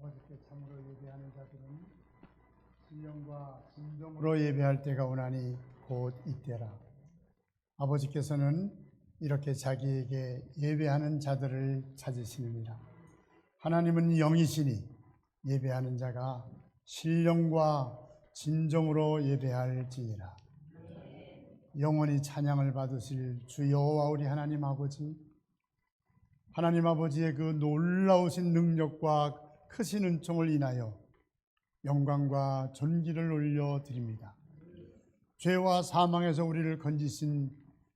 아버지께 참으로 예배하는 자들은 신령과 진정으로 예배할 때가 오나니 곧 이때라. 아버지께서는 이렇게 자기에게 예배하는 자들을 찾으시느니라. 하나님은 영이시니 예배하는 자가 신령과 진정으로 예배할지니라. 영원히 찬양을 받으실 주 여호와 우리 하나님 아버지, 하나님 아버지의 그 놀라우신 능력과 크신 은총을 인하여 영광과 존귀를 올려드립니다. 죄와 사망에서 우리를 건지신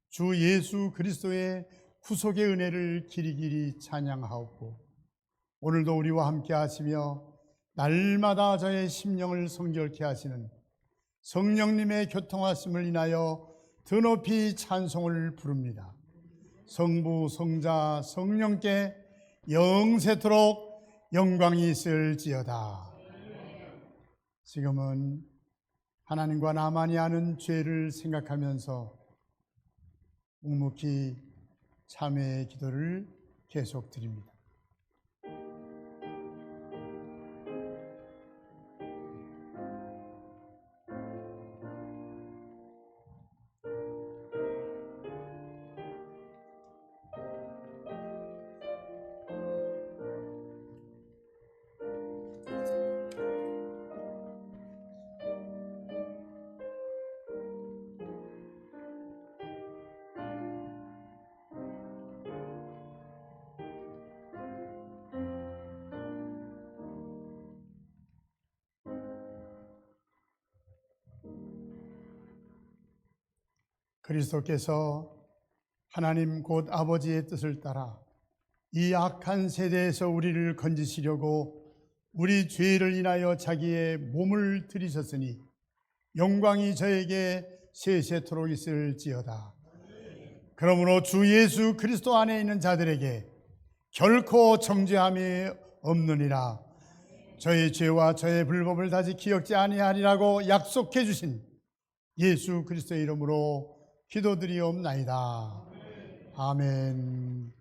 주 예수 그리스도의 구속의 은혜를 길이길이 찬양하옵고, 오늘도 우리와 함께 하시며 날마다 저의 심령을 성결케 하시는 성령님의 교통하심을 인하여 드높이 찬송을 부릅니다. 성부, 성자, 성령께 영세토록 영광이 있을지어다. 지금은 하나님과 나만이 아는 죄를 생각하면서 묵묵히 참회의 기도를 계속 드립니다. 그리스도께서 하나님 곧 아버지의 뜻을 따라 이 악한 세대에서 우리를 건지시려고 우리 죄를 인하여 자기의 몸을 들이셨으니 영광이 저에게 세세토록 있을지어다. 그러므로 주 예수 그리스도 안에 있는 자들에게 결코 정죄함이 없느니라. 저의 죄와 저의 불법을 다시 기억지 아니하리라고 약속해 주신 예수 그리스도의 이름으로 기도드리옵나이다. 아멘.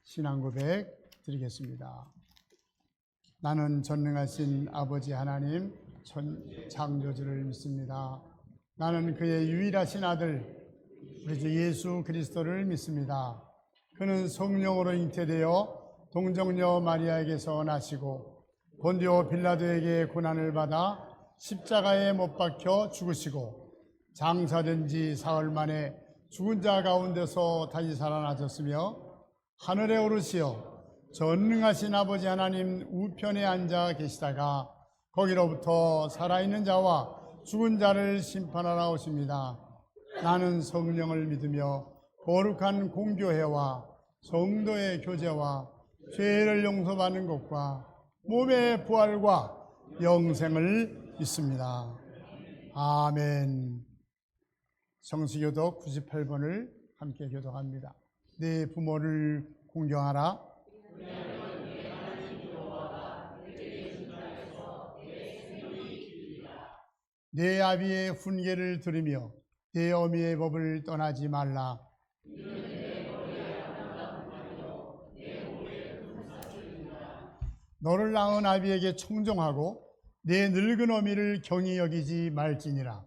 신앙 고백 드리겠습니다. 나는 전능하신 아버지 하나님 창조주를 믿습니다. 나는 그의 유일하신 아들 우리 주 예수 그리스도를 믿습니다. 그는 성령으로 잉태되어 동정녀 마리아에게서 나시고 본디오 빌라도에게 고난을 받아 십자가에 못 박혀 죽으시고 장사된 지 사흘 만에 죽은 자 가운데서 다시 살아나셨으며 하늘에 오르시어 전능하신 아버지 하나님 우편에 앉아 계시다가 거기로부터 살아있는 자와 죽은 자를 심판하러 오십니다. 나는 성령을 믿으며 거룩한 공교회와 성도의 교제와 죄를 용서받는 것과 몸의 부활과 영생을 믿습니다. 아멘. 성시교독 98번을 함께 교독합니다. 내 부모를 공경하라. 내 아비의 훈계를 들으며 내 어미의 법을 떠나지 말라. 너를 낳은 아비에게 청종하고 내 늙은 어미를 경히 여기지 말지니라.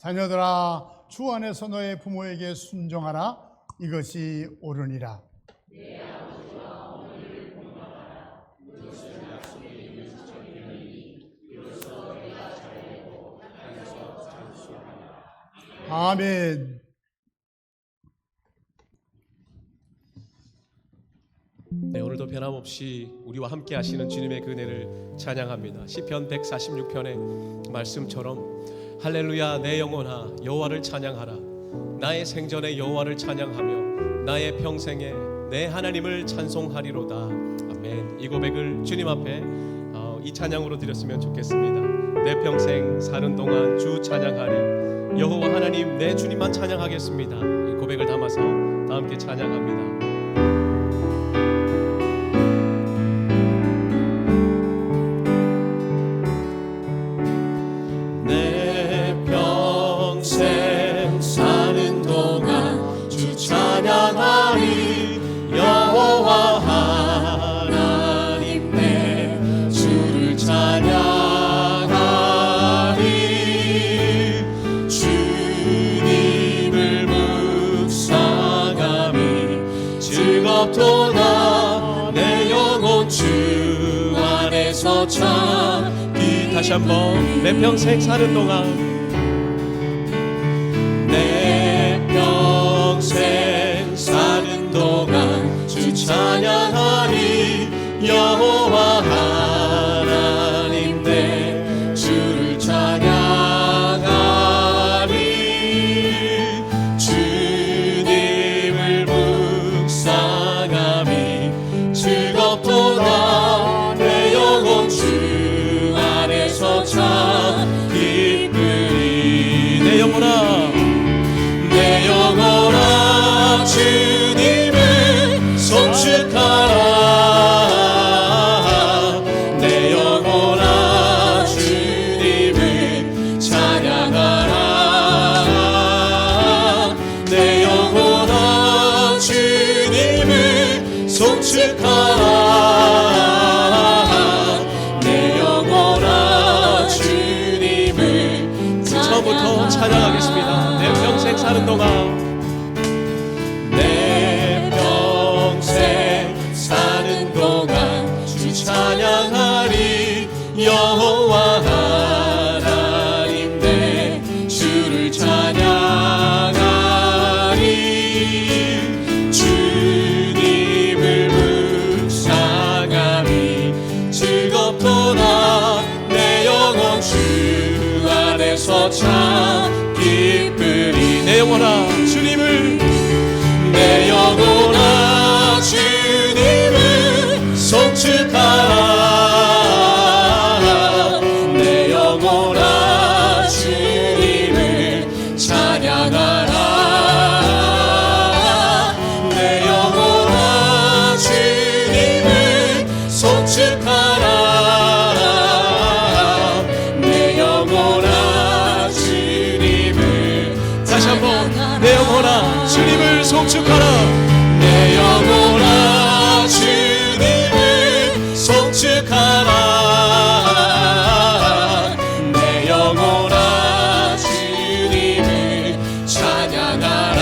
자녀들아, 주 안에서 너의 부모에게 순종하라. 이것이 옳으니라. 아멘. 네, 오늘도 변함없이 우리와 함께 하시는 주님의 그 은혜를 찬양합니다. 시편 146편의 말씀처럼 할렐루야 내 영혼아 여호와를 찬양하라. 나의 생전에 여호와를 찬양하며 나의 평생에 내 하나님을 찬송하리로다. 아멘. 이 고백을 주님 앞에 이 찬양으로 드렸으면 좋겠습니다. 내 평생 사는 동안 주 찬양하리. 여호와 하나님 내 주님만 찬양하겠습니다. 이 고백을 담아서 다 함께 찬양합니다. 사는 동안 주 찬양하리. 즐겁도다 내 영혼 주 안에서 참기. 다시 한번 내 평생 사는 동안 내 평생 사는 동안 주 찬양하리. 여호와 하나님 내 주를 찬양하리. 주님을 묵상함이 즐겁도다 내 영혼 주 안에서 참 기쁘리. 내 영혼아 내 영혼아 주님을 송축하라. 내 영혼아 주님을 찬양하라. 내 영혼아 주님을 송축하라. 내 영혼아 주님을. 처음부터 찬양하겠습니다. 내 평생 사는 동안 내 평생 사는 동안 주 찬양하리. 여호와 하나님 내 주를 찬양하리. 주님을 묵상함이 즐겁도다 내 영혼 주 안에서 참 기쁘리. 내 영혼아 주님을 내 영혼아 주님을 송축하라. 내 영혼아 주님을 찬양하라. 내 영혼아 주님을 송축하라. 내 영혼아 주님을. 다시 한번 내 영혼아 주님을 송축하라. 내 영혼아 주님을 송축하라. 내 영혼아 주님을 찬양하라.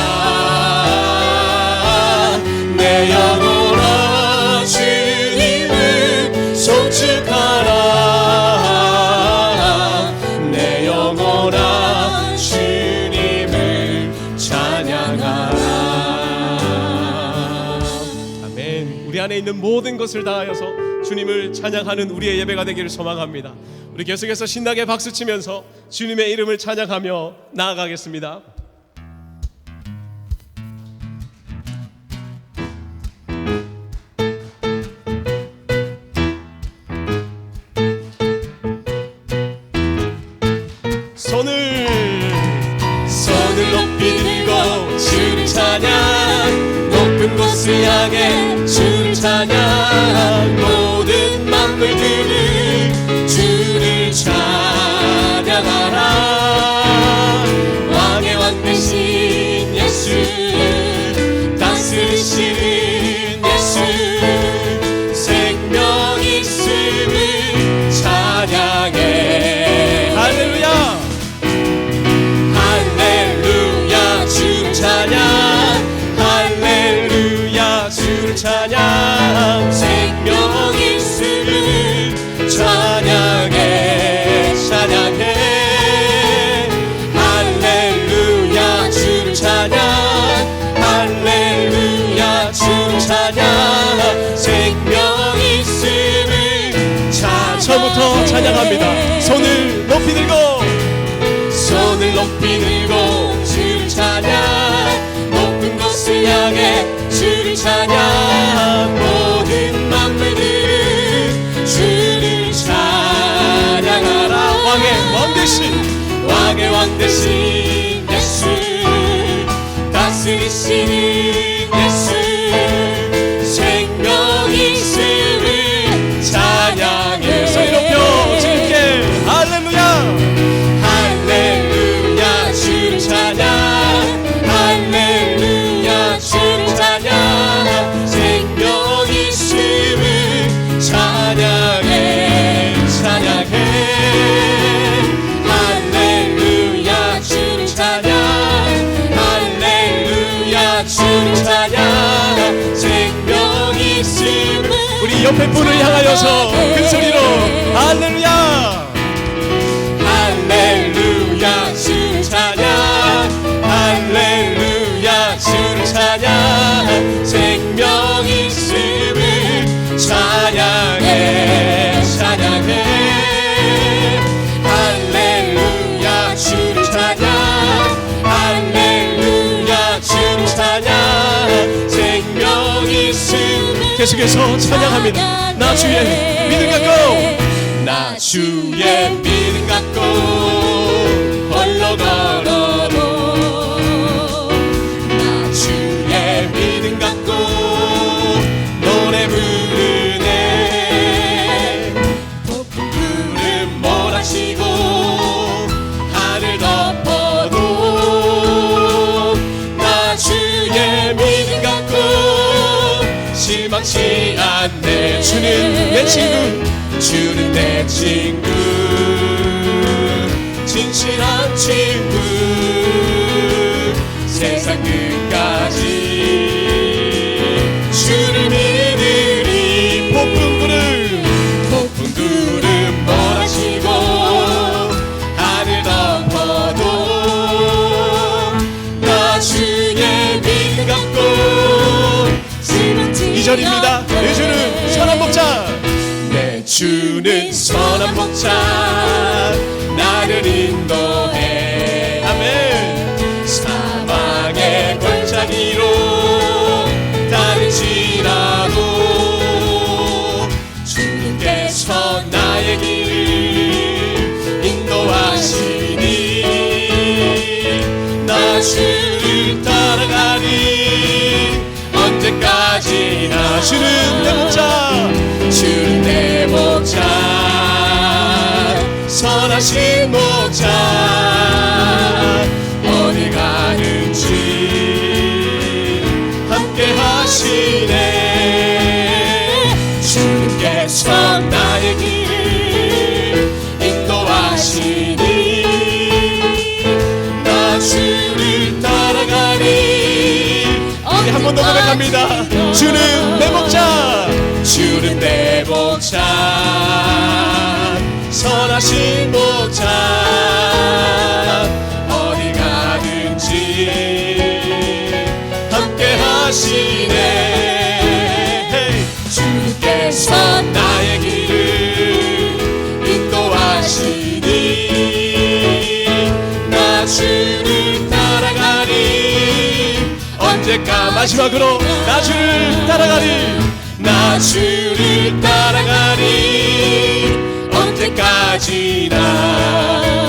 내 영혼아 주님을 송축하라. 내 영혼아 주님을 찬양하라. 아멘. 우리 안에 있는 모든 것을 다하여서 주님을 찬양하는 우리의 예배가 되기를 소망합니다. 우리 계속해서 신나게 박수치면서 주님의 이름을 찬양하며 나아가겠습니다. 손을 높이 들고 주를 찬양. 높은 곳을 향해 주를 찬양. 모든 만물들을 주를 찬양하라. 왕의 왕 되신 예수, 다스리시는 예수, 생명 있음을 찬양해. 할렐루야 할렐루야 주를 찬양. 할렐루야 주를 찬양. 생명 있음을 찬양해. 찬양해. 할렐루야 주를 찬양. 할렐루야 주를 찬양. 생명 있음을 찬양. 처음부터 찬양합니다. 손을 높이 들고 손을 높이 들고 주를 찬양. 높은 곳을 향해 주를 찬양. 모든 만물들은 주를 찬양하라. 왕의 왕 되신 예수, 다스리시는 예수, 생명 있음을 찬양해. 소리 높여 주님께 할렐루야. 할렐루야 주를 찬양. 할렐루야 주를 찬양. 생명 있음을 찬양해. 찬양해. 할렐루야 주를 찬양. 할렐루야 우리 옆에 분을 향하여서 큰 소리로 할렐루야 할렐루야 주를 찬양 할렐루야 주를 찬양 생명 있음을 찬양해 찬양해 할렐루야 주를 찬양 할렐루야 주를 찬양 생명 있음 계속해서 찬양합니다. 나 주의 믿음 갖고 나 주의 믿음 갖고 홀로 걸어도 나 주의 믿음 갖고 노래 부르네 폭풍 구름 몰아치고 하늘 덮어도 나 주의 믿음 갖고 실망치 않네 주는 내 친구 주는 내 친구 진실한 친구 세상 끝까지 주를 믿으리 폭풍 구름 몰아치고 하늘 덮어도 나 주의 믿음 갖고 2절입니다 내 주는 선한 목자 내 주는 선한 목자 나를 인도해 아멘 사망의 골짜기로 다닐지라도 주님께서 나의 길을 인도하시니 나 주를 따라가니 언제까지나 주는 내 목자 주는 내 목자 선하신 목자 어디 가는지 함께 하시네 주님께서 나의 길을 인도하시니 나 주를 따라가니 한 번 더 고백합니다. 주는 내 목자 주는 내 목자 선하신 목자 어디 가든지 함께 하시네 주께서 나의 길을 인도하시니 나 주를 따라가니 언제까 마지막으로 나 주를 따라가니 나 주를 따라가니 언제까지나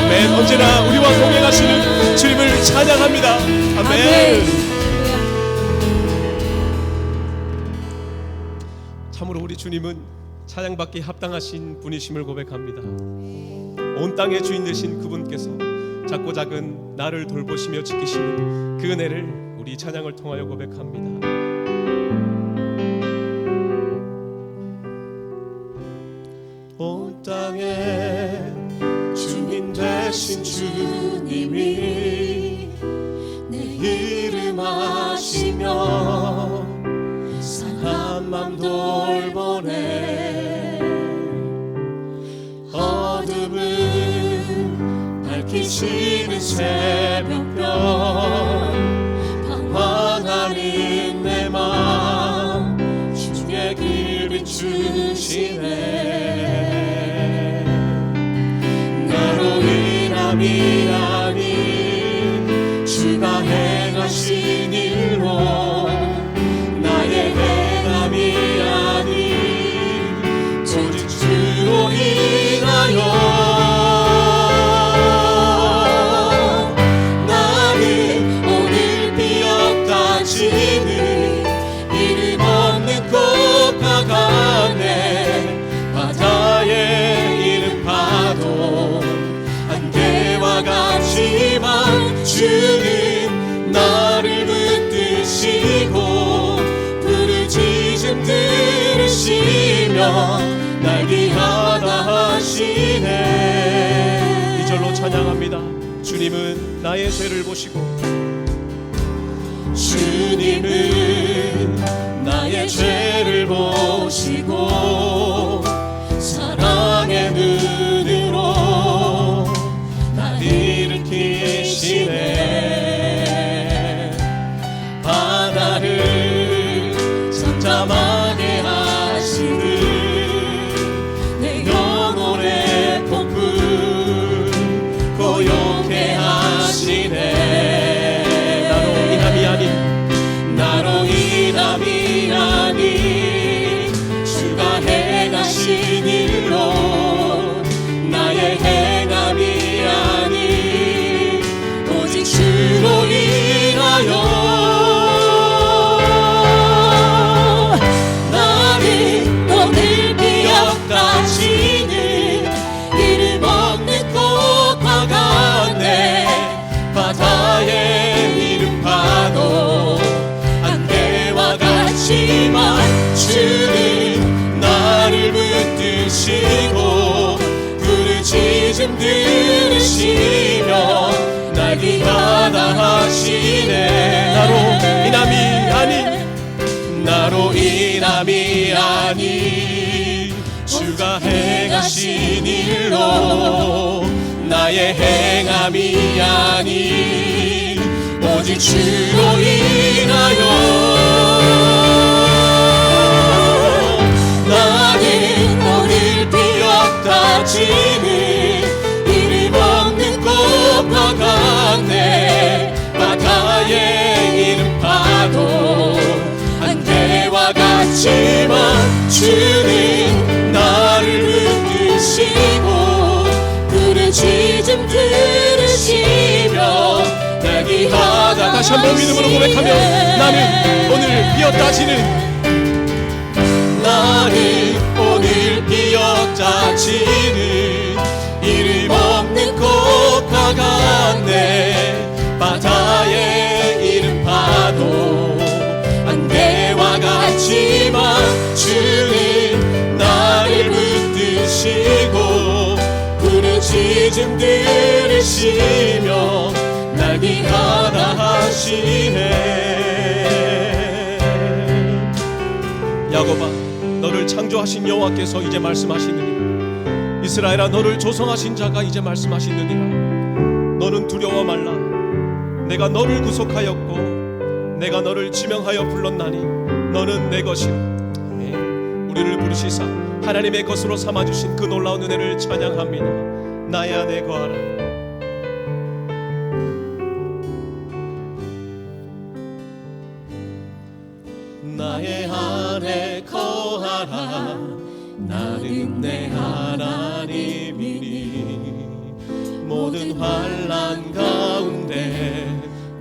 맨 언제나 우리와 동행하시는 주님을 찬양합니다. 아멘. 참으로 우리 주님은 찬양받기에 합당하신 분이심을 고백합니다. 온 땅의 주인 되신 그분께서 작고 작은 나를 돌보시며 지키시는 그 은혜를 우리 찬양을 통하여 고백합니다. 온 땅에 주인 되신 주님이 내 이름 아시며 상한 맘 돌보네 어둠을 밝히시는 새벽별 방황하는 내 맘 주의 길 비추시네 나로 인함이 아닌 주가 행하신 일로 나의 행함이 아닌 오직 주로 인하여 나는 오늘 비었다 지는 이름 없는 꽃과 같네 바다에 이른 파도 안개와 같지만 주는 나를 붙드시고 부르짖음 들으시며 날 귀하다 하시네 이절로 찬양합니다. 주님은 나의 죄를 보시고 주님은 나의 죄를 보시고 사랑의 눈으로 날 일으키시네. 바다를 잠잠하게 하시듯 내 영혼의 폭풍 고요케 하시네. 나로 인함이 아닌 주가 행하신 일로 나의 행함이 아닌 오직 주로 인하여 나를 오늘 기억하시는 이름 없는 꽃과 같네. 바다의 이름 파도 안개와 같지만 주는 나를 붙드시고 부르짖음 들으시며 날 귀하다 하시네. 나로 인함이 아닌 주가 행하신 일로 나의 행함이 아닌 오직 주로 인하여 나는 오늘 피었다 지는 이름 없는 꽃과 같네. 바다의 이름 파도 안개와 같지만 주는 나를 붙드시고 부르짖음 들으시며 날 귀하다. 다시 한번 믿음으로 고백하며 나는 오늘 피었다 지는 이름 없는 꽃과 같네. 바다의 이름 파도 안개와 같지만 주는 나를 붙드시고 부르짖음 들으시며 날 귀하다 하시네. 야곱아, 너를 창조하신 여호와께서 이제 말씀하시느니라. 이스라엘아, 너를 조성하신 자가 이제 말씀하시느니라. 너는 두려워 말라. 내가 너를 구속하였고 내가 너를 지명하여 불렀나니 너는 내 것이라. 아멘. 우리를 부르시사 하나님의 것으로 삼아주신 그 놀라운 은혜를 찬양합니다. 나의 안에 거하라. 나의 안에 거하라. 나는 내 하나님이니 모든 환난 가운데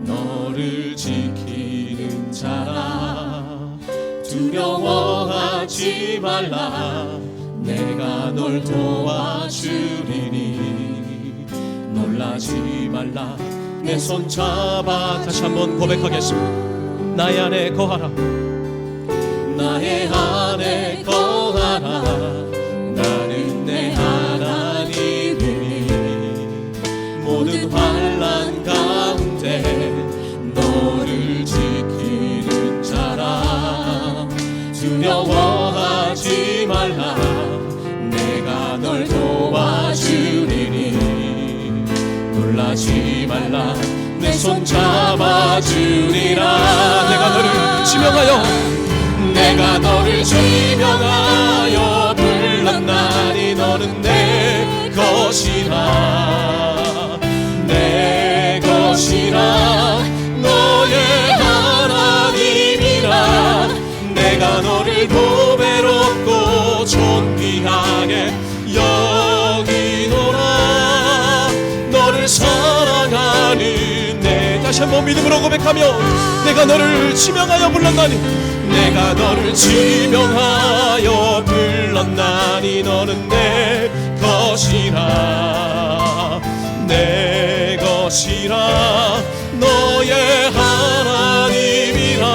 너를 지키는 자라. 두려워하지 말라. 내가 널 도와주리니 놀라지 말라. 내 손 잡아. 다시 한번 고백하겠습니다. 나의 안에 거하라. 나의 안에 거하라. 나는 내 하나님이니 모든 환난 가운데 너를 지키는 자라. 두려워하지 말라. 내가 널 도와주리니 놀라지 말라. 내 손 잡아주리라. 내가 너를 지명하여 불렀나니 너는 내 것이라. 내 것이라. 너의 하나님이라. 내가 너를 보배롭고 존귀하게 여기노라. 너를 사랑하는 내. 다시 한번 믿음으로 고백하며 내가 너를 지명하여 불렀나니 내가 너를 지명하여 불렀나니 너는 내 것이라. 내 것이라. 너의 하나님이라.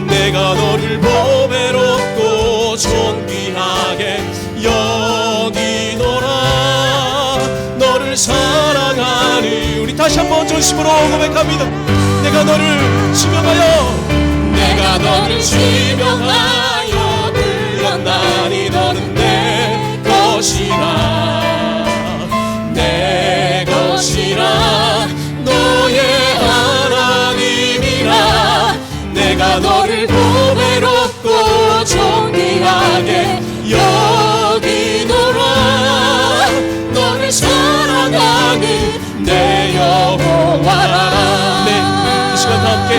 내가 너를 보배롭고 존귀하게 여기노라. 너를 사랑하니. 우리 다시 한번 전심으로 고백합니다. 내가 너를 지명하여 지명하여 내가 너를 보배롭고 존귀하게 여기노라. 너를 사랑하는 내 여호와라. 네, 이 시간 다 함께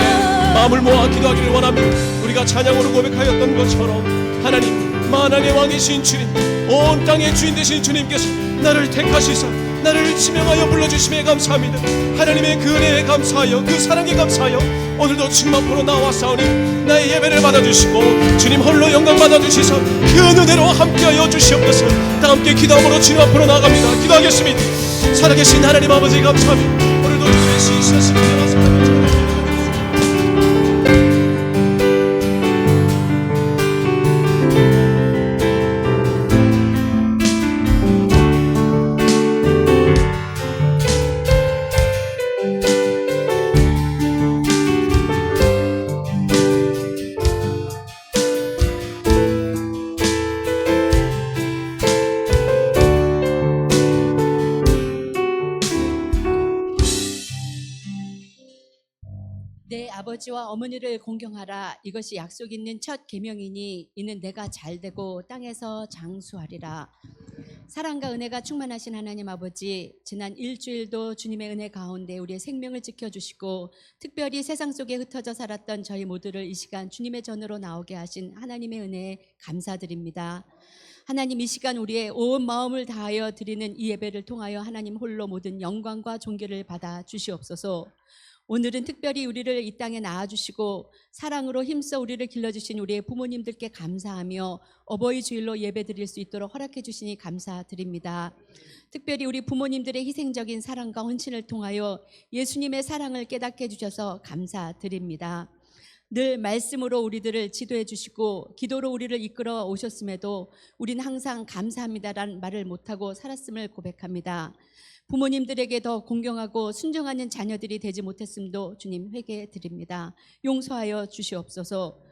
마음을 모아 기도하기를 원합니다. 우리가 찬양으로 고백하였던 것처럼 하나님, 만왕의 왕이신 주님, 온 땅의 주인 되신 주님께서 나를 택하시사 나를 지명하여 불러주심에 감사합니다. 하나님의 그 은혜에 감사하여, 그 사랑에 감사하여 오늘도 주님 앞으로 나와싸우니 나의 예배를 받아주시고 주님 홀로 영광 받아주시사 그 은혜로 함께하여 주시옵소서. 다 함께 기도함으로 주님 앞으로 나아갑니다. 기도하겠습니다. 살아계신 하나님 아버지 감사합니다. 오늘도 주의 시선을 내려와서 내 아버지와 어머니를 공경하라. 이것이 약속 있는 첫 계명이니 이는 내가 잘되고 땅에서 장수하리라. 사랑과 은혜가 충만하신 하나님 아버지, 지난 일주일도 주님의 은혜 가운데 우리의 생명을 지켜주시고 특별히 세상 속에 흩어져 살았던 저희 모두를 이 시간 주님의 전으로 나오게 하신 하나님의 은혜에 감사드립니다. 하나님, 이 시간 우리의 온 마음을 다하여 드리는 이 예배를 통하여 하나님 홀로 모든 영광과 존귀를 받아 주시옵소서. 오늘은 특별히 우리를 이 땅에 낳아주시고 사랑으로 힘써 우리를 길러주신 우리의 부모님들께 감사하며 어버이 주일로 예배드릴 수 있도록 허락해 주시니 감사드립니다. 특별히 우리 부모님들의 희생적인 사랑과 헌신을 통하여 예수님의 사랑을 깨닫게 해주셔서 감사드립니다. 늘 말씀으로 우리들을 지도해 주시고 기도로 우리를 이끌어 오셨음에도 우린 항상 감사합니다라는 말을 못하고 살았음을 고백합니다. 부모님들에게 더 공경하고 순종하는 자녀들이 되지 못했음도 주님 회개해 드립니다. 용서하여 주시옵소서.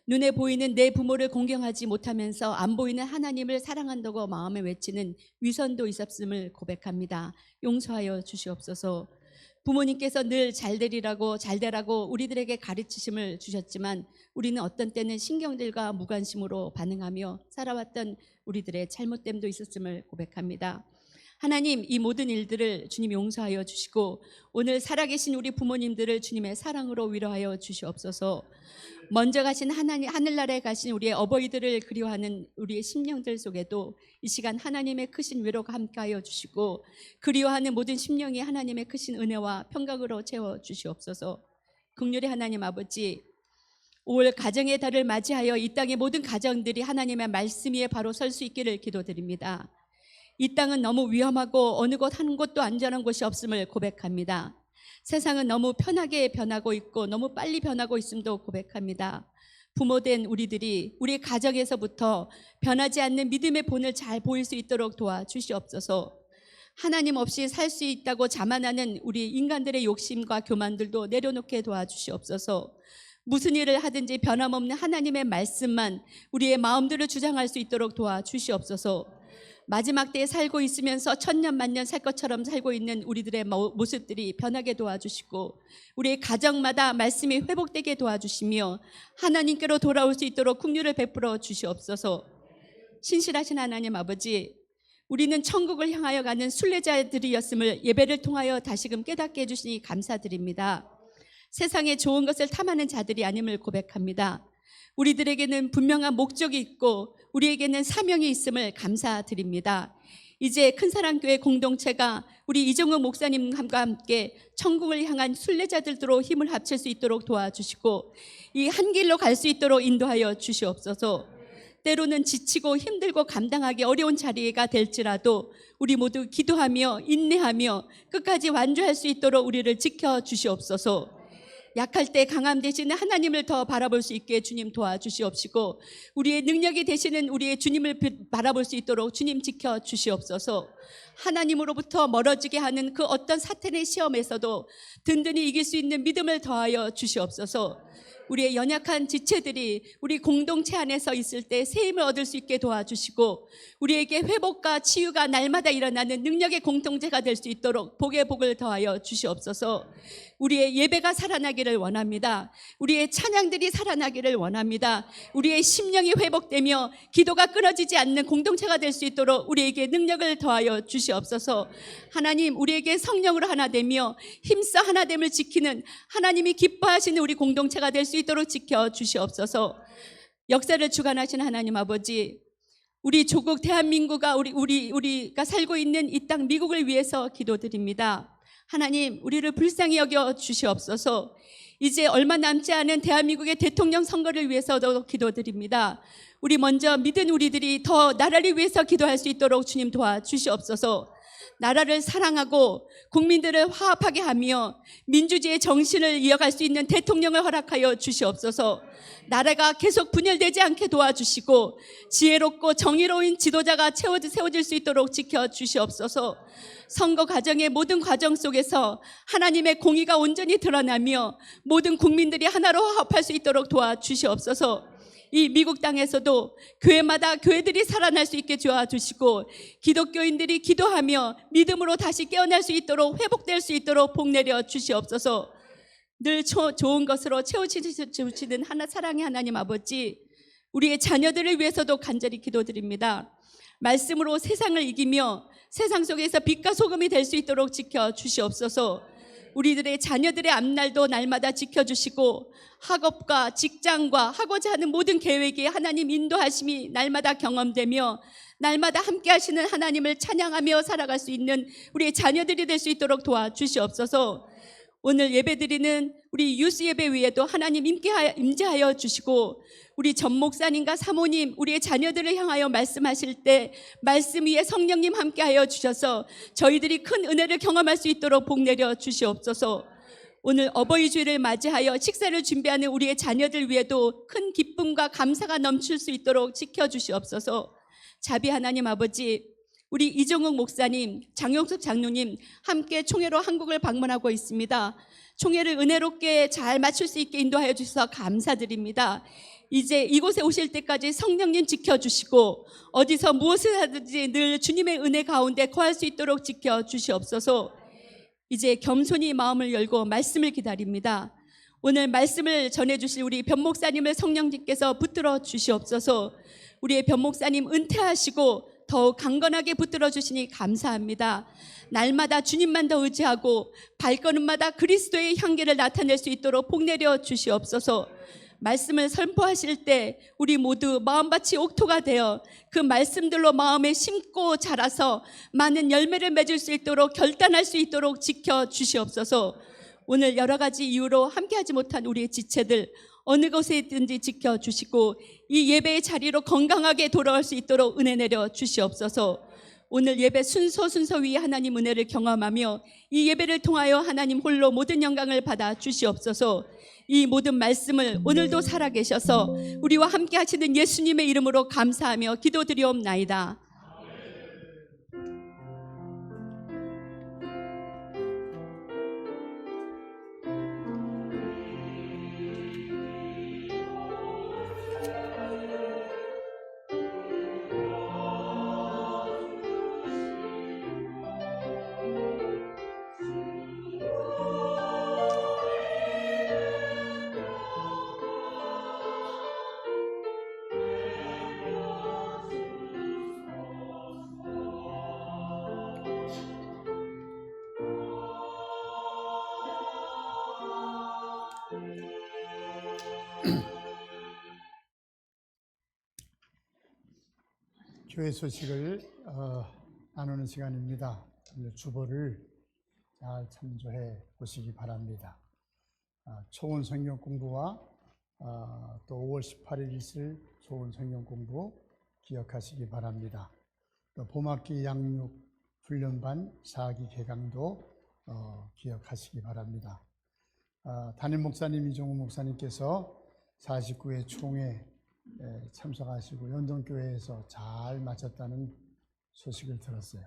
눈에 보이는 내 부모를 공경하지 못하면서 안 보이는 하나님을 사랑한다고 마음에 외치는 위선도 있었음을 고백합니다. 용서하여 주시옵소서. 부모님께서 늘 잘되라고 우리들에게 가르치심을 주셨지만 우리는 어떤 때는 신경들과 무관심으로 반응하며 살아왔던 우리들의 잘못됨도 있었음을 고백합니다. 하나님, 이 모든 일들을 주님 용서하여 주시고 오늘 살아계신 우리 부모님들을 주님의 사랑으로 위로하여 주시옵소서. 먼저 가신 하늘나라에 가신 우리의 어버이들을 그리워하는 우리의 심령들 속에도 이 시간 하나님의 크신 위로가 함께하여 주시고 그리워하는 모든 심령이 하나님의 크신 은혜와 평강으로 채워 주시옵소서. 긍휼의 하나님 아버지, 올 가정의 달을 맞이하여 이 땅의 모든 가정들이 하나님의 말씀 위에 바로 설 수 있기를 기도드립니다. 이 땅은 너무 위험하고 어느 곳 한 곳도 안전한 곳이 없음을 고백합니다. 세상은 너무 편하게 변하고 있고 너무 빨리 변하고 있음도 고백합니다. 부모된 우리들이 우리 가정에서부터 변하지 않는 믿음의 본을 잘 보일 수 있도록 도와주시옵소서. 하나님 없이 살 수 있다고 자만하는 우리 인간들의 욕심과 교만들도 내려놓게 도와주시옵소서. 무슨 일을 하든지 변함없는 하나님의 말씀만 우리의 마음들을 주장할 수 있도록 도와주시옵소서. 마지막 때에 살고 있으면서 천년 만년 살 것처럼 살고 있는 우리들의 모습들이 변하게 도와주시고 우리의 가정마다 말씀이 회복되게 도와주시며 하나님께로 돌아올 수 있도록 긍휼을 베풀어 주시옵소서. 신실하신 하나님 아버지, 우리는 천국을 향하여 가는 순례자들이었음을 예배를 통하여 다시금 깨닫게 해주시니 감사드립니다. 세상에 좋은 것을 탐하는 자들이 아님을 고백합니다. 우리들에게는 분명한 목적이 있고 우리에게는 사명이 있음을 감사드립니다. 이제 큰사랑교회 공동체가 우리 이종욱 목사님과 함께 천국을 향한 순례자들로 힘을 합칠 수 있도록 도와주시고 이 한 길로 갈 수 있도록 인도하여 주시옵소서. 때로는 지치고 힘들고 감당하기 어려운 자리가 될지라도 우리 모두 기도하며 인내하며 끝까지 완주할 수 있도록 우리를 지켜주시옵소서. 약할 때 강함 되시는 하나님을 더 바라볼 수 있게 주님 도와주시옵시고 우리의 능력이 되시는 우리의 주님을 바라볼 수 있도록 주님 지켜주시옵소서. 하나님으로부터 멀어지게 하는 그 어떤 사탄의 시험에서도 든든히 이길 수 있는 믿음을 더하여 주시옵소서. 우리의 연약한 지체들이 우리 공동체 안에서 있을 때 새 힘을 얻을 수 있게 도와주시고 우리에게 회복과 치유가 날마다 일어나는 능력의 공동체가 될 수 있도록 복의 복을 더하여 주시옵소서. 우리의 예배가 살아나기를 살아나기를 원합니다. 우리의 찬양들이 살아나기를 원합니다. 우리의 심령이 회복되며 기도가 끊어지지 않는 공동체가 될 수 있도록 우리에게 능력을 더하여 주시옵소서. 하나님, 우리에게 성령으로 하나 되며 힘써 하나됨을 지키는 하나님이 기뻐하시는 우리 공동체가 될 수 있도록 지켜 주시옵소서. 역사를 주관하신 하나님 아버지, 우리 조국 대한민국과 우리가 살고 있는 이 땅 미국을 위해서 기도드립니다. 하나님, 우리를 불쌍히 여겨 주시옵소서. 이제 얼마 남지 않은 대한민국의 대통령 선거를 위해서도 기도드립니다. 우리 먼저 믿은 우리들이 더 나라를 위해서 기도할 수 있도록 주님 도와주시옵소서. 나라를 사랑하고 국민들을 화합하게 하며 민주주의의 정신을 이어갈 수 있는 대통령을 허락하여 주시옵소서. 나라가 계속 분열되지 않게 도와주시고 지혜롭고 정의로운 지도자가 세워질 수 있도록 지켜주시옵소서. 선거 과정의 모든 과정 속에서 하나님의 공의가 온전히 드러나며 모든 국민들이 하나로 화합할 수 있도록 도와주시옵소서. 이 미국 땅에서도 교회마다 교회들이 살아날 수 있게 도와주시고 기독교인들이 기도하며 믿음으로 다시 깨어날 수 있도록 회복될 수 있도록 복내려 주시옵소서. 늘 좋은 것으로 채워주시는 사랑의 하나님 아버지, 우리의 자녀들을 위해서도 간절히 기도드립니다. 말씀으로 세상을 이기며 세상 속에서 빛과 소금이 될 수 있도록 지켜주시옵소서. 우리들의 자녀들의 앞날도 날마다 지켜주시고 학업과 직장과 하고자 하는 모든 계획에 하나님 인도하심이 날마다 경험되며 날마다 함께 하시는 하나님을 찬양하며 살아갈 수 있는 우리의 자녀들이 될 수 있도록 도와주시옵소서. 오늘 예배드리는 우리 유스 예배 위에도 하나님 임재하여 주시고 우리 전 목사님과 사모님, 우리의 자녀들을 향하여 말씀하실 때 말씀 위에 성령님 함께하여 주셔서 저희들이 큰 은혜를 경험할 수 있도록 복내려 주시옵소서. 오늘 어버이 주일을 맞이하여 식사를 준비하는 우리의 자녀들 위에도 큰 기쁨과 감사가 넘칠 수 있도록 지켜주시옵소서. 자비 하나님 아버지, 우리 이종욱 목사님, 장용숙 장로님 함께 총회로 한국을 방문하고 있습니다. 총회를 은혜롭게 잘 마칠 수 있게 인도하여 주셔서 감사드립니다. 이제 이곳에 오실 때까지 성령님 지켜주시고 어디서 무엇을 하든지 늘 주님의 은혜 가운데 거할 수 있도록 지켜주시옵소서. 이제 겸손히 마음을 열고 말씀을 기다립니다. 오늘 말씀을 전해주실 우리 변 목사님을 성령님께서 붙들어 주시옵소서. 우리의 변 목사님 은퇴하시고 더욱 강건하게 붙들어 주시니 감사합니다. 날마다 주님만 더 의지하고 발걸음마다 그리스도의 향기를 나타낼 수 있도록 복내려 주시옵소서. 말씀을 선포하실 때 우리 모두 마음밭이 옥토가 되어 그 말씀들로 마음에 심고 자라서 많은 열매를 맺을 수 있도록 결단할 수 있도록 지켜주시옵소서. 오늘 여러 가지 이유로 함께하지 못한 우리의 지체들 어느 곳에 있든지 지켜주시고 이 예배의 자리로 건강하게 돌아올 수 있도록 은혜 내려 주시옵소서. 오늘 예배 순서 위에 하나님 은혜를 경험하며 이 예배를 통하여 하나님 홀로 모든 영광을 받아 주시옵소서. 이 모든 말씀을 오늘도 살아계셔서 우리와 함께 하시는 예수님의 이름으로 감사하며 기도드리옵나이다. 교회 소식을 나누는 시간입니다. 주보를 잘 참조해 보시기 바랍니다. 초원 성경 공부와 또 5월 18일 있을 초원 성경 공부 기억하시기 바랍니다. 또 봄학기 양육 훈련반 4기 개강도 기억하시기 바랍니다. 담임 목사님 이종우 목사님께서 49회 총회 참석하시고 연동교회에서 잘 마쳤다는 소식을 들었어요.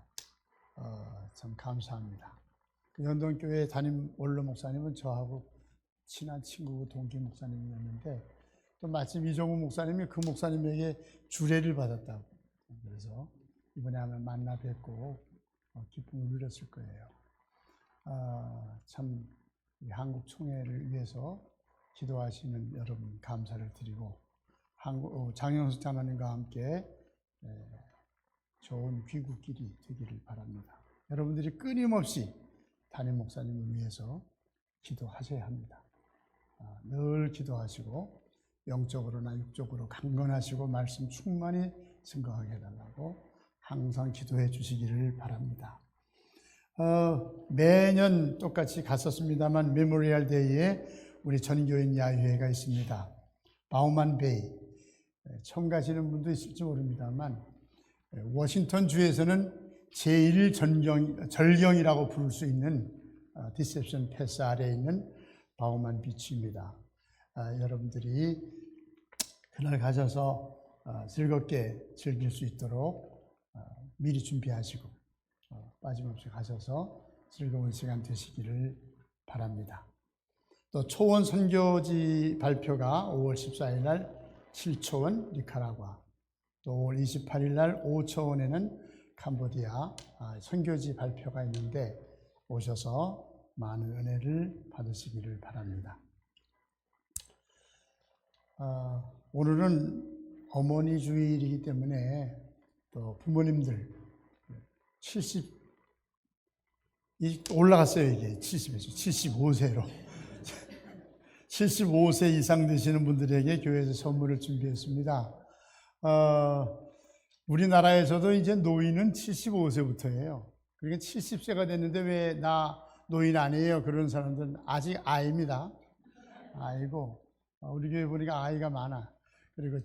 참 감사합니다. 그 연동교회 담임 원로 목사님은 저하고 친한 친구 동기 목사님이었는데 또 마침 이종우 목사님이 그 목사님에게 주례를 받았다고. 그래서 이번에 하면 만나 뵙고 기쁨을 누렸을 거예요. 참 우리 한국 총회를 위해서 기도하시는 여러분 감사를 드리고 장영숙 장로님과 함께 좋은 귀국길이 되기를 바랍니다. 여러분들이 끊임없이 담임 목사님을 위해서 기도하셔야 합니다. 늘 기도하시고 영적으로나 육적으로 강건하시고 말씀 충만히 증거하게 해달라고 항상 기도해 주시기를 바랍니다. 매년 똑같이 갔었습니다만 메모리얼 데이에 우리 전교인 야유회가 있습니다. 바우만 베이, 처음 가시는 분도 있을지 모릅니다만 워싱턴 주에서는 제1절경이라고 부를 수 있는 디셉션 패스 아래에 있는 바우만 비치입니다. 여러분들이 그날 가셔서 즐겁게 즐길 수 있도록 미리 준비하시고 빠짐없이 가셔서 즐거운 시간 되시기를 바랍니다. 또 초원 선교지 발표가 5월 14일 날 7초원 니카라과, 또 5월 28일 날 5초원에는 캄보디아 선교지 발표가 있는데 오셔서 많은 은혜를 받으시기를 바랍니다. 오늘은 어머니 주일이기 때문에 또 부모님들 올라갔어요. 이게 70에서 75세로 75세 이상 되시는 분들에게 교회에서 선물을 준비했습니다. 우리나라에서도 이제 노인은 75세부터예요. 그러니까 70세가 됐는데 왜 나 노인 아니에요? 그런 사람들은 아직 아이입니다. 아이고, 우리 교회 보니까 아이가 많아. 그리고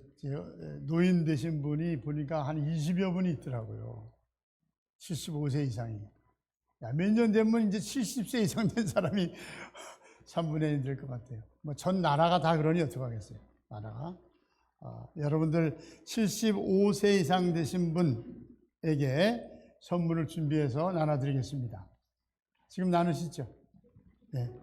노인 되신 분이 보니까 한 20여 분이 있더라고요. 75세 이상이. 몇 년 되면 이제 70세 이상 된 사람이 3분의 1 될 것 같아요. 뭐 전 나라가 다 그러니 어떡하겠어요. 나라가. 여러분들 75세 이상 되신 분에게 선물을 준비해서 나눠드리겠습니다. 지금 나누시죠? 네.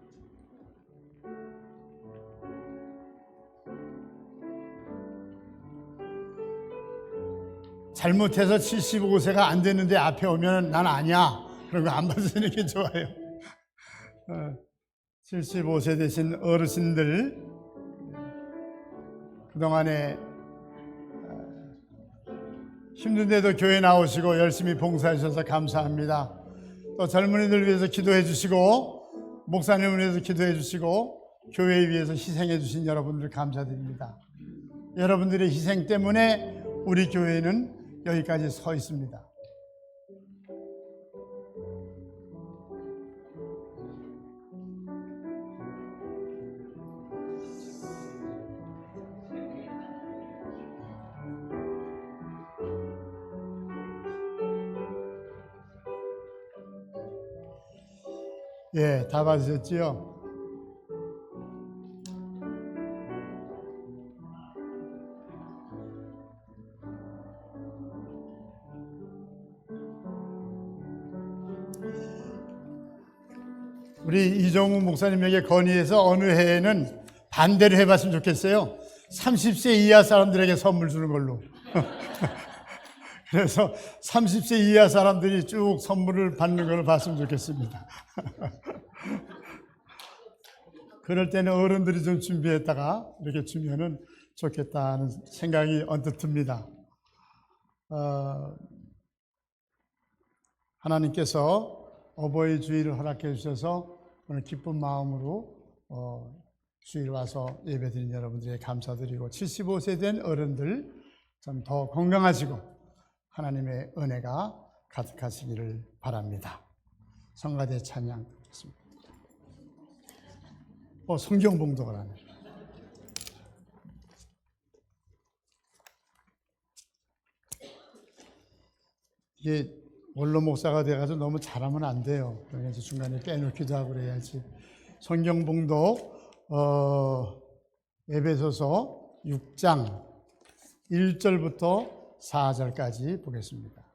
잘못해서 75세가 안 되는데 앞에 오면 난 아니야. 그런 거 안 받으시는 게 좋아요. 75세 되신 어르신들, 그동안에 힘든데도 교회 나오시고 열심히 봉사하셔서 감사합니다. 또 젊은이들 위해서 기도해 주시고 목사님을 위해서 기도해 주시고 교회에 위해서 희생해 주신 여러분들 감사드립니다. 여러분들의 희생 때문에 우리 교회는 여기까지 서 있습니다. 예, 다 받으셨지요? 우리 이정우 목사님에게 건의해서 어느 해에는 반대로 해봤으면 좋겠어요. 30세 이하 사람들에게 선물 주는 걸로. 그래서 30세 이하 사람들이 쭉 선물을 받는 걸 봤으면 좋겠습니다. 그럴 때는 어른들이 좀 준비했다가 이렇게 주면은 좋겠다는 생각이 언뜻 듭니다. 하나님께서 어버이 주일을 허락해 주셔서 오늘 기쁜 마음으로 주일 와서 예배드린 여러분들에게 감사드리고 75세 된 어른들 좀 더 건강하시고 하나님의 은혜가 가득하시기를 바랍니다. 성가대 찬양 듣겠습니다. 성경 봉독을 하네. 이게 원로 목사가 돼가지고 너무 잘하면 안 돼요. 그래서 중간에 빼놓기도 하고 그래야지. 성경 봉독 에베소서 6장 1절부터 4절까지 보겠습니다.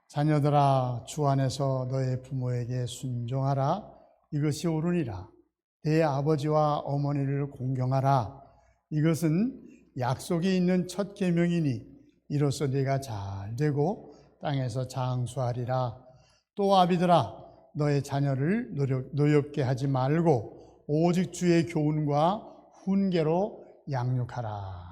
자녀들아, 주 안에서 너의 부모에게 순종하라. 이것이 옳으니라. 내 아버지와 어머니를 공경하라. 이것은 약속이 있는 첫 계명이니 이로써 네가 잘 되고 땅에서 장수하리라. 또 아비들아, 너의 자녀를 노엽게 하지 말고 오직 주의 교훈과 훈계로 양육하라.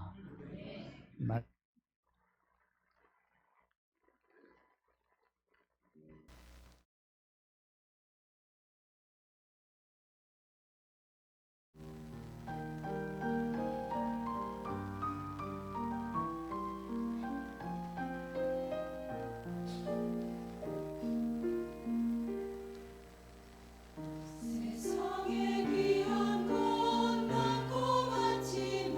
세상에 귀한 건 많고 많지만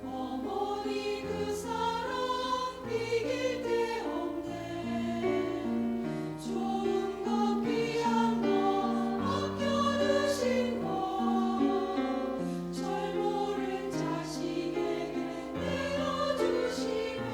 어머니 그 사랑 이길 데 없네. 좋은 것 귀한 것 맡겨두신 것 젊은 자식에게 내어주시며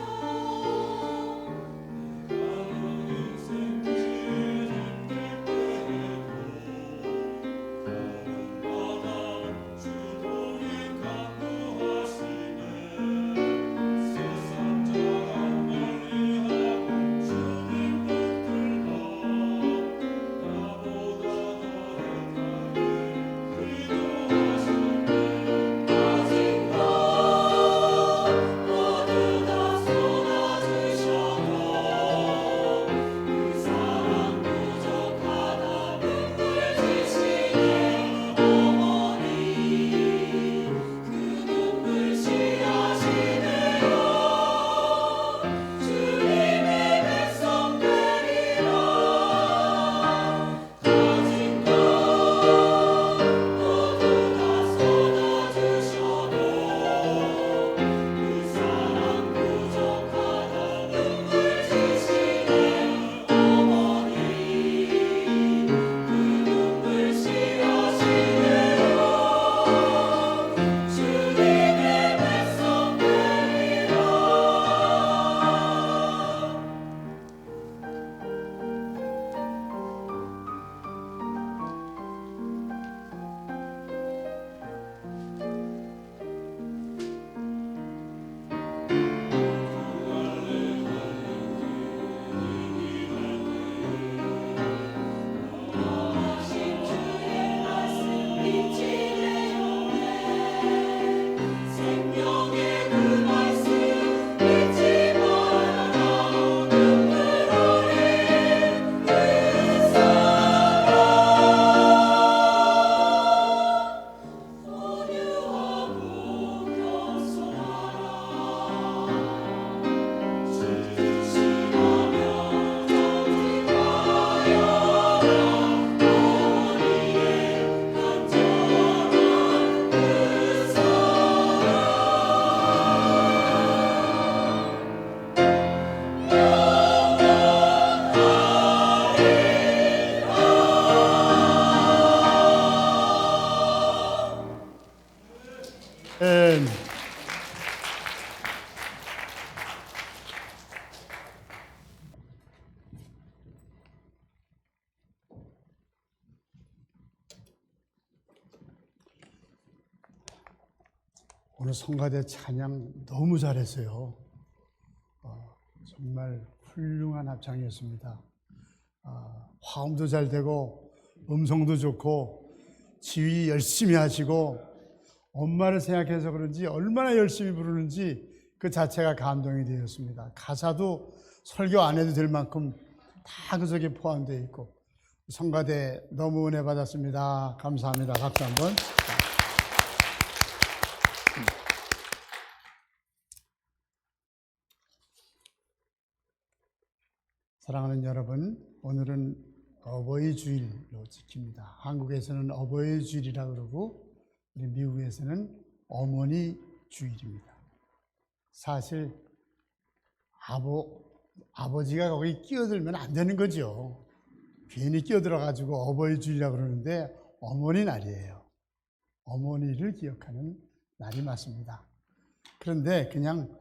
오늘 성가대 찬양 너무 잘했어요. 정말 훌륭한 합창이었습니다. 화음도 잘 되고 음성도 좋고 지휘 열심히 하시고 엄마를 생각해서 그런지 얼마나 열심히 부르는지 그 자체가 감동이 되었습니다. 가사도 설교 안 해도 될 만큼 다 그 속에 포함되어 있고 성가대 너무 은혜 받았습니다. 감사합니다. 박수 한번. 사랑하는 여러분, 오늘은 어버이 주일로 지킵니다. 한국에서는 어버이 주일이라고 그러고 우리 미국에서는 어머니 주일입니다. 사실 아버지가 거기 끼어들면 안 되는 거죠. 괜히 끼어들어가지고 어버이 주일이라고 그러는데 어머니 날이에요. 어머니를 기억하는 날이 맞습니다. 그런데 그냥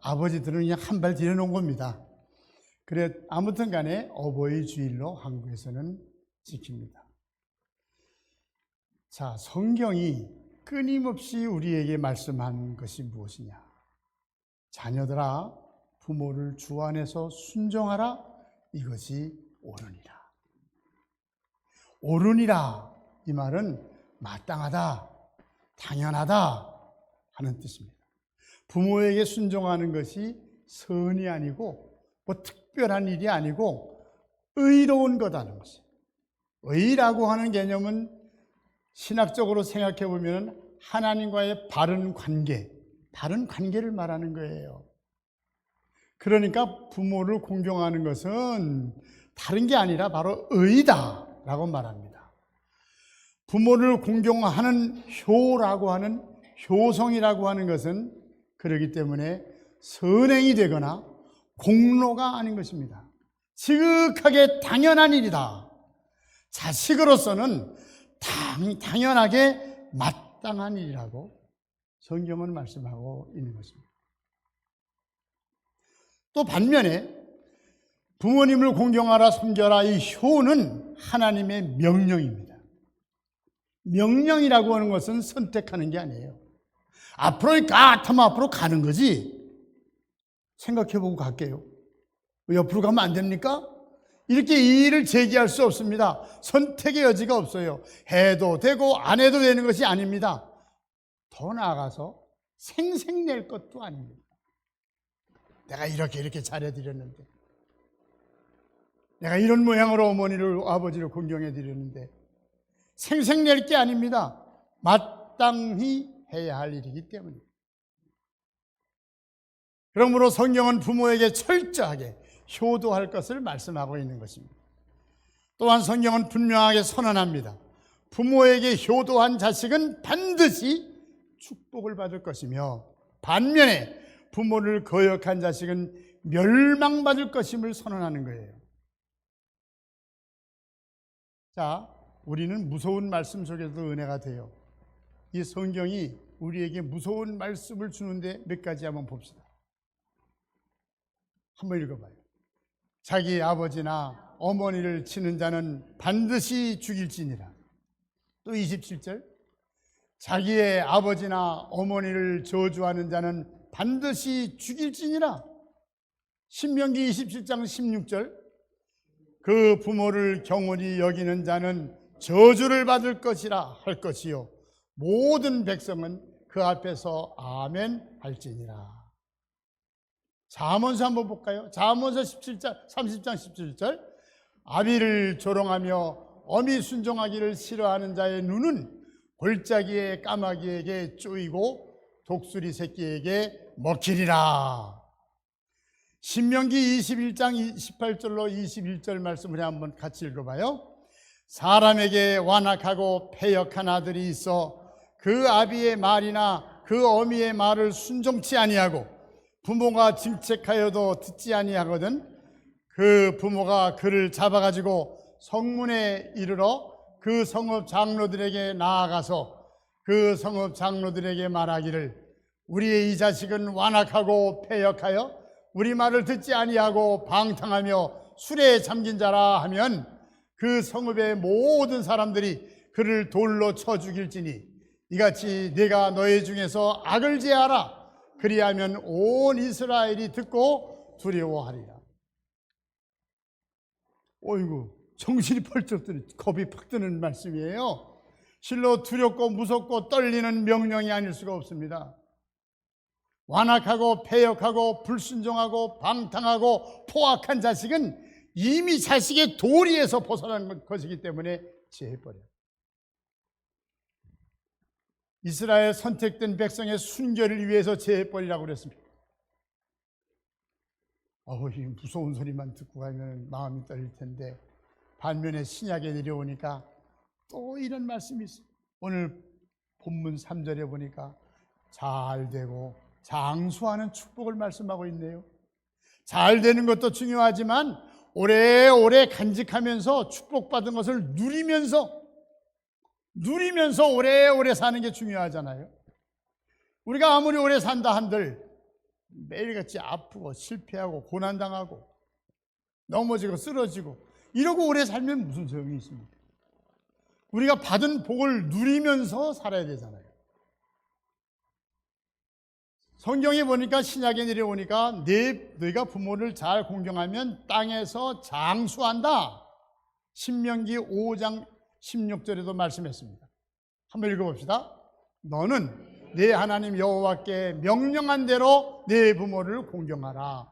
아버지들은 그냥 한 발 뒤에 놓은 겁니다. 그래 아무튼 간에 어버이 주일로 한국에서는 지킵니다. 자, 성경이 끊임없이 우리에게 말씀한 것이 무엇이냐? 자녀들아, 부모를 주 안에서 순종하라. 이것이 옳으니라. 옳으니라 이 말은 마땅하다, 당연하다 하는 뜻입니다. 부모에게 순종하는 것이 선이 아니고 뭐 특별한 일이 아니고 의로운 거다는 것이에요. 의라고 하는 개념은 신학적으로 생각해 보면 하나님과의 바른 관계를 말하는 거예요. 그러니까 부모를 공경하는 것은 다른 게 아니라 바로 의다라고 말합니다. 부모를 공경하는 효라고 하는 효성이라고 하는 것은 그렇기 때문에 선행이 되거나 공로가 아닌 것입니다. 지극하게 당연한 일이다. 자식으로서는 당연하게 마땅한 일이라고 성경은 말씀하고 있는 것입니다. 또 반면에 부모님을 공경하라 섬겨라 이 효는 하나님의 명령입니다. 명령이라고 하는 것은 선택하는 게 아니에요. 앞으로 가 하면 앞으로 가는 거지. 생각해보고 갈게요. 옆으로 가면 안 됩니까? 이렇게 이의를 제기할 수 없습니다. 선택의 여지가 없어요. 해도 되고 안 해도 되는 것이 아닙니다. 더 나아가서 생색낼 것도 아닙니다. 내가 이렇게 잘해드렸는데, 내가 이런 모양으로 어머니를 아버지를 공경해드렸는데 생색낼 게 아닙니다. 마땅히 해야 할 일이기 때문에. 그러므로 성경은 부모에게 철저하게 효도할 것을 말씀하고 있는 것입니다. 또한 성경은 분명하게 선언합니다. 부모에게 효도한 자식은 반드시 축복을 받을 것이며 반면에 부모를 거역한 자식은 멸망받을 것임을 선언하는 거예요. 자, 우리는 무서운 말씀 속에서도 은혜가 돼요. 이 성경이 우리에게 무서운 말씀을 주는데 몇 가지 한번 봅시다. 한번 읽어봐요. 자기 아버지나 어머니를 치는 자는 반드시 죽일지니라. 또 27절. 자기의 아버지나 어머니를 저주하는 자는 반드시 죽일지니라. 신명기 27장 16절. 그 부모를 경홀히 여기는 자는 저주를 받을 것이라 할 것이요 모든 백성은 그 앞에서 아멘 할지니라. 잠언서 한번 볼까요? 잠언서 30장 17절. 아비를 조롱하며 어미 순종하기를 싫어하는 자의 눈은 골짜기의 까마귀에게 쪼이고 독수리 새끼에게 먹히리라. 신명기 21장 18절로 21절 말씀을 한번 같이 읽어봐요. 사람에게 완악하고 패역한 아들이 있어 그 아비의 말이나 그 어미의 말을 순종치 아니하고 부모가 질책하여도 듣지 아니하거든 그 부모가 그를 잡아가지고 성문에 이르러 그 성읍 장로들에게 나아가서 그 성읍 장로들에게 말하기를 우리의 이 자식은 완악하고 패역하여 우리 말을 듣지 아니하고 방탕하며 술에 잠긴 자라 하면 그 성읍의 모든 사람들이 그를 돌로 쳐 죽일지니 이같이 내가 너희 중에서 악을 제하라. 그리하면 온 이스라엘이 듣고 두려워하리라. 어이구, 정신이 펄쩍 드는, 겁이 팍 드는 말씀이에요. 실로 두렵고 무섭고 떨리는 명령이 아닐 수가 없습니다. 완악하고 패역하고 불순종하고 방탕하고 포악한 자식은 이미 자식의 도리에서 벗어난 것이기 때문에 제해버려요. 이스라엘 선택된 백성의 순결을 위해서 제해버리라고 그랬습니다. 이 무서운 소리만 듣고 가면 마음이 떨릴 텐데 반면에 신약에 내려오니까 또 이런 말씀이 있어요. 오늘 본문 3절에 보니까 잘 되고 장수하는 축복을 말씀하고 있네요. 잘 되는 것도 중요하지만 오래오래 간직하면서 축복받은 것을 누리면서 오래오래 사는 게 중요하잖아요. 우리가 아무리 오래 산다 한들 매일같이 아프고 실패하고 고난당하고 넘어지고 쓰러지고 이러고 오래 살면 무슨 소용이 있습니까? 우리가 받은 복을 누리면서 살아야 되잖아요. 성경에 보니까 신약에 내려오니까 너희가 부모를 잘 공경하면 땅에서 장수한다. 신명기 5장 16절에도 말씀했습니다. 한번 읽어봅시다. 너는 내 하나님 여호와께 명령한 대로 내 부모를 공경하라.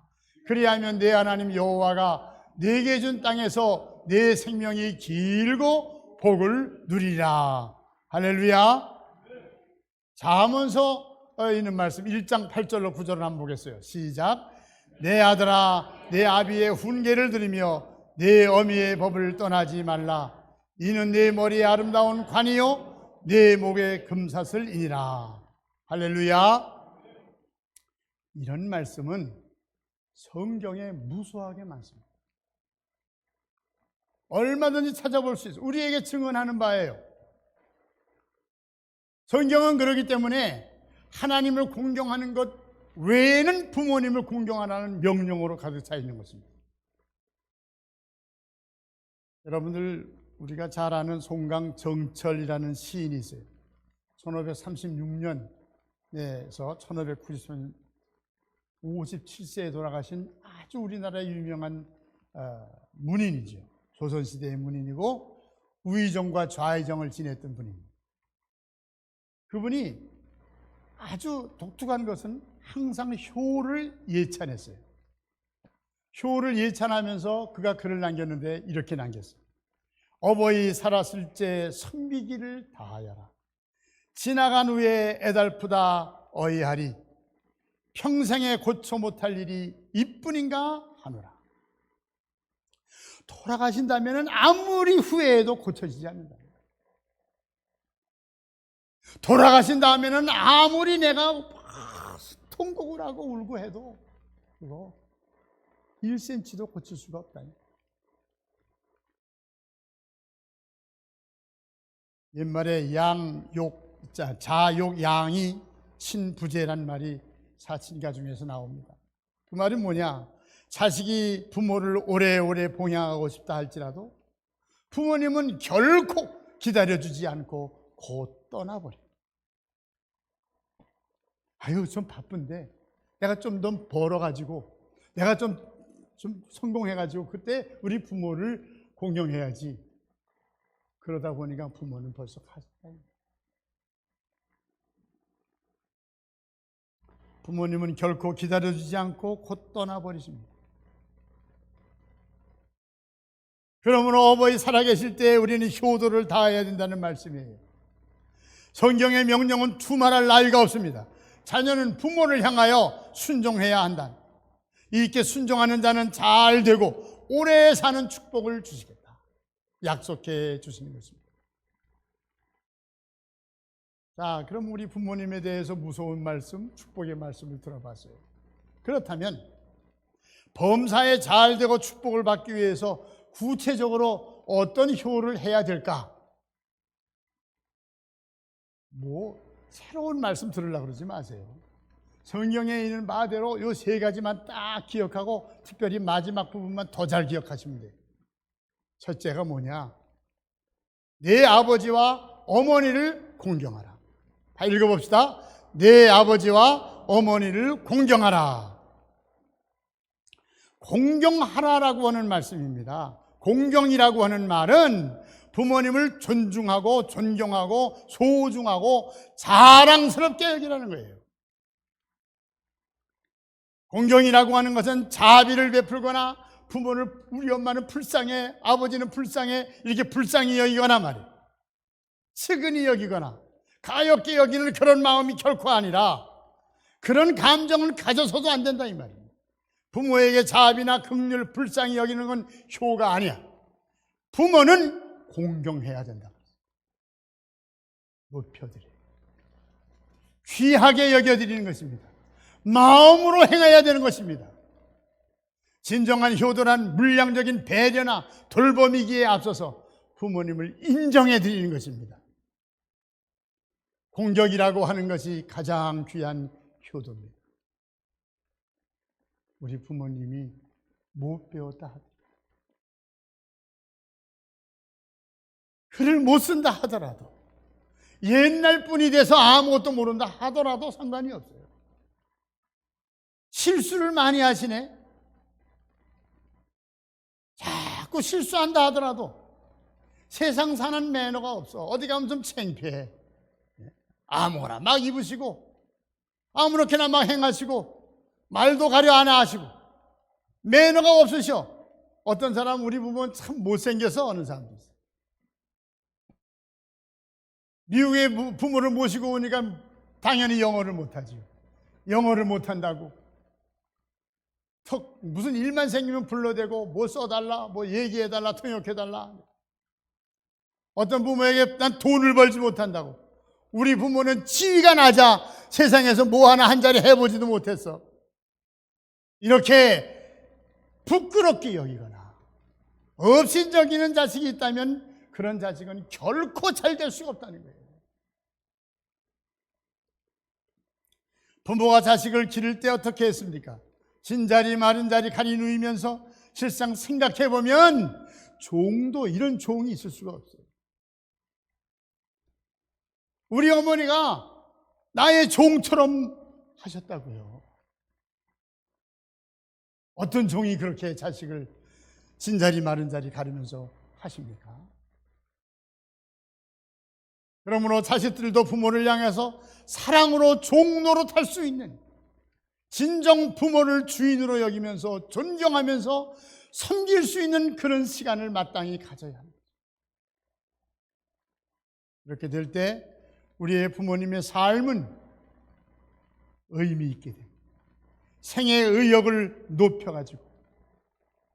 그리하면 내 하나님 여호와가 네게 준 땅에서 내 생명이 길고 복을 누리라. 할렐루야. 잠언서 있는 말씀 1장 8절로 9절을 한번 보겠어요. 시작. 내 아들아 내 아비의 훈계를 들으며 내 어미의 법을 떠나지 말라. 이는 내 머리에 아름다운 관이요 내 목에 금사슬이니라. 할렐루야. 이런 말씀은 성경에 무수하게 많습니다. 얼마든지 찾아볼 수 있어요. 우리에게 증언하는 바예요. 성경은 그렇기 때문에 하나님을 공경하는 것 외에는 부모님을 공경하라는 명령으로 가득 차 있는 것입니다. 여러분들 우리가 잘 아는 송강정철이라는 시인이 있어요. 1536년에서 1590년 57세에 돌아가신 아주 우리나라의 유명한 문인이죠. 조선시대의 문인이고 우의정과 좌의정을 지냈던 분입니다. 그분이 아주 독특한 것은 항상 효를 예찬했어요. 효를 예찬하면서 그가 글을 남겼는데 이렇게 남겼어요. 어버이 살았을 때 섬기기를 다하여라. 지나간 후에 애달프다 어이하리. 평생에 고쳐 못할 일이 이뿐인가 하노라. 돌아가신다면 아무리 후회해도 고쳐지지 않는다. 돌아가신 다음에는 아무리 내가 통곡을 하고 울고 해도 그거 1cm도 고칠 수가 없다. 옛말에 자욕 양이 친부재란 말이 사친가 중에서 나옵니다. 그 말이 뭐냐? 자식이 부모를 오래오래 봉양하고 싶다 할지라도 부모님은 결코 기다려주지 않고 곧 떠나버려. 아유 좀 바쁜데 내가 좀 더 벌어가지고 내가 좀 성공해가지고 그때 우리 부모를 공경해야지. 그러다 보니까 부모는 벌써 가셨다. 부모님은 결코 기다려주지 않고 곧 떠나버리십니다. 그러므로 어버이 살아계실 때 우리는 효도를 다해야 된다는 말씀이에요. 성경의 명령은 두말할 나위가 없습니다. 자녀는 부모를 향하여 순종해야 한다. 이렇게 순종하는 자는 잘 되고 오래 사는 축복을 주시겠다. 약속해 주시는 것입니다. 자, 그럼 우리 부모님에 대해서 무서운 말씀, 축복의 말씀을 들어봤어요. 그렇다면 범사에 잘 되고 축복을 받기 위해서 구체적으로 어떤 효를 해야 될까? 새로운 말씀 들으려고 그러지 마세요. 성경에 있는 바대로 요 세 가지만 딱 기억하고 특별히 마지막 부분만 더 잘 기억하시면 돼요. 첫째가 뭐냐? 내 아버지와 어머니를 공경하라. 다 읽어봅시다. 내 아버지와 어머니를 공경하라. 공경하라라고 하는 말씀입니다. 공경이라고 하는 말은 부모님을 존중하고 존경하고 소중하고 자랑스럽게 여기라는 거예요. 공경이라고 하는 것은 자비를 베풀거나 부모를 우리 엄마는 불쌍해, 아버지는 불쌍해 이렇게 불쌍히 여기거나 말이에요. 측은히 여기거나 가엾게 여기는 그런 마음이 결코 아니라 그런 감정을 가져서도 안 된다 이 말이에요. 부모에게 자비나 긍휼, 불쌍히 여기는 건 효가 아니야. 부모는 공경해야 된다. 높여드려요. 귀하게 여겨드리는 것입니다. 마음으로 행해야 되는 것입니다. 진정한 효도란 물량적인 배려나 돌봄이기에 앞서서 부모님을 인정해 드리는 것입니다. 공격이라고 하는 것이 가장 귀한 효도입니다. 우리 부모님이 못 배웠다 하더라도 글을 못 쓴다 하더라도 옛날 분이 돼서 아무것도 모른다 하더라도 상관이 없어요. 실수를 많이 하시네. 자꾸 실수한다 하더라도 세상 사는 매너가 없어. 어디 가면 좀 창피해. 아무거나 막 입으시고 아무렇게나 막 행하시고 말도 가려 안 하시고 매너가 없으셔. 어떤 사람 우리 보면 참 못생겨서 어느 사람도 있어. 미국의 부모를 모시고 오니까 당연히 영어를 못하지. 영어를 못한다고 무슨 일만 생기면 불러대고 뭐 써달라, 뭐 얘기해달라, 통역해달라. 어떤 부모에게 난 돈을 벌지 못한다고. 우리 부모는 지위가 낮아 세상에서 뭐 하나 한 자리 해보지도 못했어. 이렇게 부끄럽게 여기거나 업신여기는 자식이 있다면 그런 자식은 결코 잘 될 수가 없다는 거예요. 부모가 자식을 기를 때 어떻게 했습니까? 진자리 마른자리 가리 누이면서 실상 생각해보면 종도 이런 종이 있을 수가 없어요. 우리 어머니가 나의 종처럼 하셨다고요. 어떤 종이 그렇게 자식을 진자리 마른자리 가리면서 하십니까? 그러므로 자식들도 부모를 향해서 사랑으로 종노릇할 수 있는 진정 부모를 주인으로 여기면서 존경하면서 섬길 수 있는 그런 시간을 마땅히 가져야 합니다. 이렇게 될 때 우리의 부모님의 삶은 의미 있게 됩니다. 생의 의욕을 높여가지고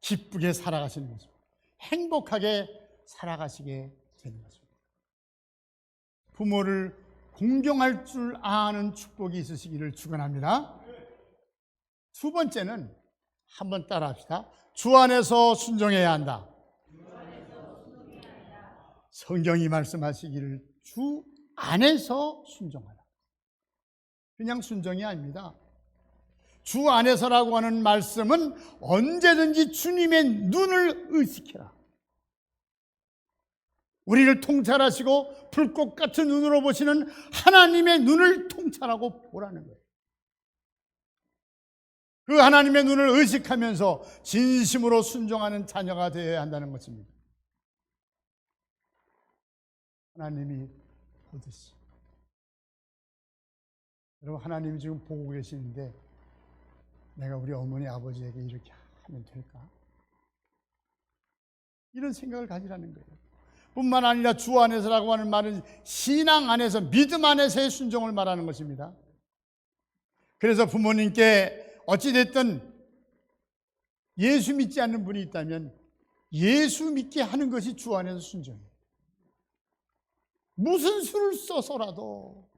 기쁘게 살아가시는 것입니다. 행복하게 살아가시게 되는 것입니다. 부모를 공경할 줄 아는 축복이 있으시기를 축원합니다. 두 번째는 한번 따라합시다. 주 안에서 순종해야 한다. 성경이 말씀하시기를 주 안에서 순종하라. 그냥 순종이 아닙니다. 주 안에서라고 하는 말씀은 언제든지 주님의 눈을 의식해라. 우리를 통찰하시고 불꽃 같은 눈으로 보시는 하나님의 눈을 통찰하고 보라는 거예요. 그 하나님의 눈을 의식하면서 진심으로 순종하는 자녀가 되어야 한다는 것입니다. 하나님이 보듯이. 여러분, 하나님이 지금 보고 계시는데 내가 우리 어머니 아버지에게 이렇게 하면 될까? 이런 생각을 가지라는 거예요. 뿐만 아니라 주 안에서라고 하는 말은 신앙 안에서, 믿음 안에서의 순종을 말하는 것입니다. 그래서 부모님께 어찌됐든 예수 믿지 않는 분이 있다면 예수 믿게 하는 것이 주 안에서 순종이에요. 무슨 수를 써서라도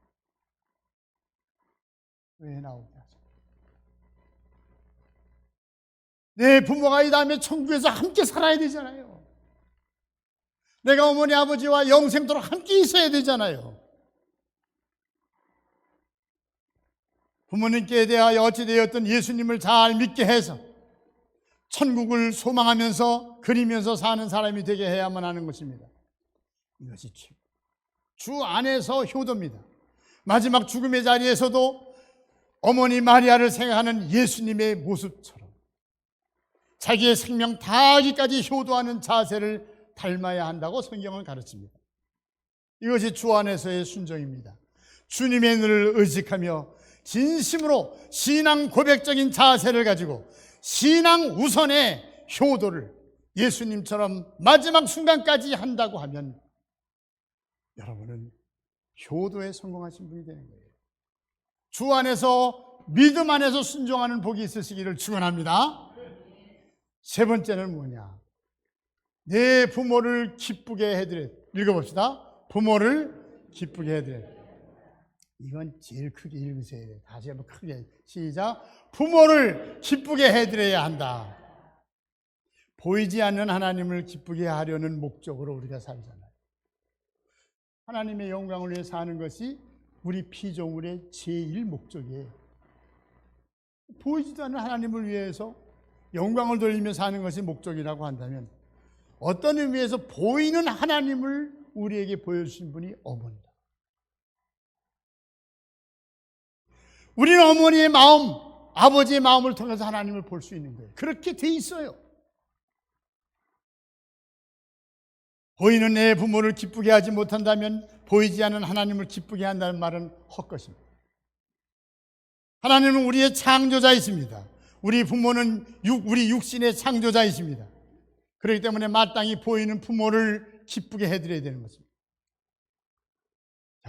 왜 나오게 하죠? 내 부모가 이 다음에 천국에서 함께 살아야 되잖아요. 내가 어머니 아버지와 영생토록 함께 있어야 되잖아요. 부모님께 대하여 어찌되었든 예수님을 잘 믿게 해서 천국을 소망하면서 그리면서 사는 사람이 되게 해야만 하는 것입니다. 이것이 주 안에서 효도입니다. 마지막 죽음의 자리에서도 어머니 마리아를 생각하는 예수님의 모습처럼 자기의 생명 다하기까지 효도하는 자세를 닮아야 한다고 성경은 가르칩니다. 이것이 주 안에서의 순종입니다. 주님의 눈을 의식하며 진심으로 신앙 고백적인 자세를 가지고 신앙 우선의 효도를 예수님처럼 마지막 순간까지 한다고 하면 여러분은 효도에 성공하신 분이 되는 거예요. 주 안에서 믿음 안에서 순종하는 복이 있으시기를 축원합니다. 세 번째는 뭐냐? 내 부모를 기쁘게 해드려. 읽어봅시다. 부모를 기쁘게 해드려. 이건 제일 크게 읽으셔야 돼요. 다시 한번 크게. 시작. 부모를 기쁘게 해드려야 한다. 보이지 않는 하나님을 기쁘게 하려는 목적으로 우리가 살잖아요. 하나님의 영광을 위해 사는 것이 우리 피조물의 제일 목적이에요. 보이지도 않는 하나님을 위해서 영광을 돌리며 사는 것이 목적이라고 한다면 어떤 의미에서 보이는 하나님을 우리에게 보여주신 분이 어머니다. 우리는 어머니의 마음, 아버지의 마음을 통해서 하나님을 볼 수 있는 거예요. 그렇게 돼 있어요. 보이는 내 부모를 기쁘게 하지 못한다면 보이지 않는 하나님을 기쁘게 한다는 말은 헛것입니다. 하나님은 우리의 창조자이십니다. 우리 부모는 우리 육신의 창조자이십니다. 그렇기 때문에 마땅히 보이는 부모를 기쁘게 해드려야 되는 것입니다.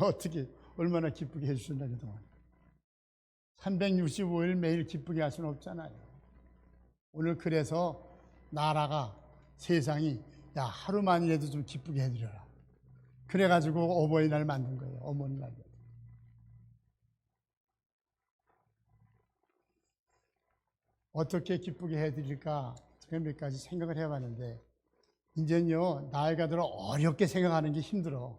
어떻게 얼마나 기쁘게 해주셨나 그동안. 365일 매일 기쁘게 할 수는 없잖아요. 오늘 그래서 나라가 세상이 야 하루만이라도 좀 기쁘게 해드려라. 그래가지고 어버이날 만든 거예요. 어머니날. 어떻게 기쁘게 해드릴까 제가 몇 가지 생각을 해봤는데 이제는요 나이가 들어 어렵게 생각하는 게 힘들어.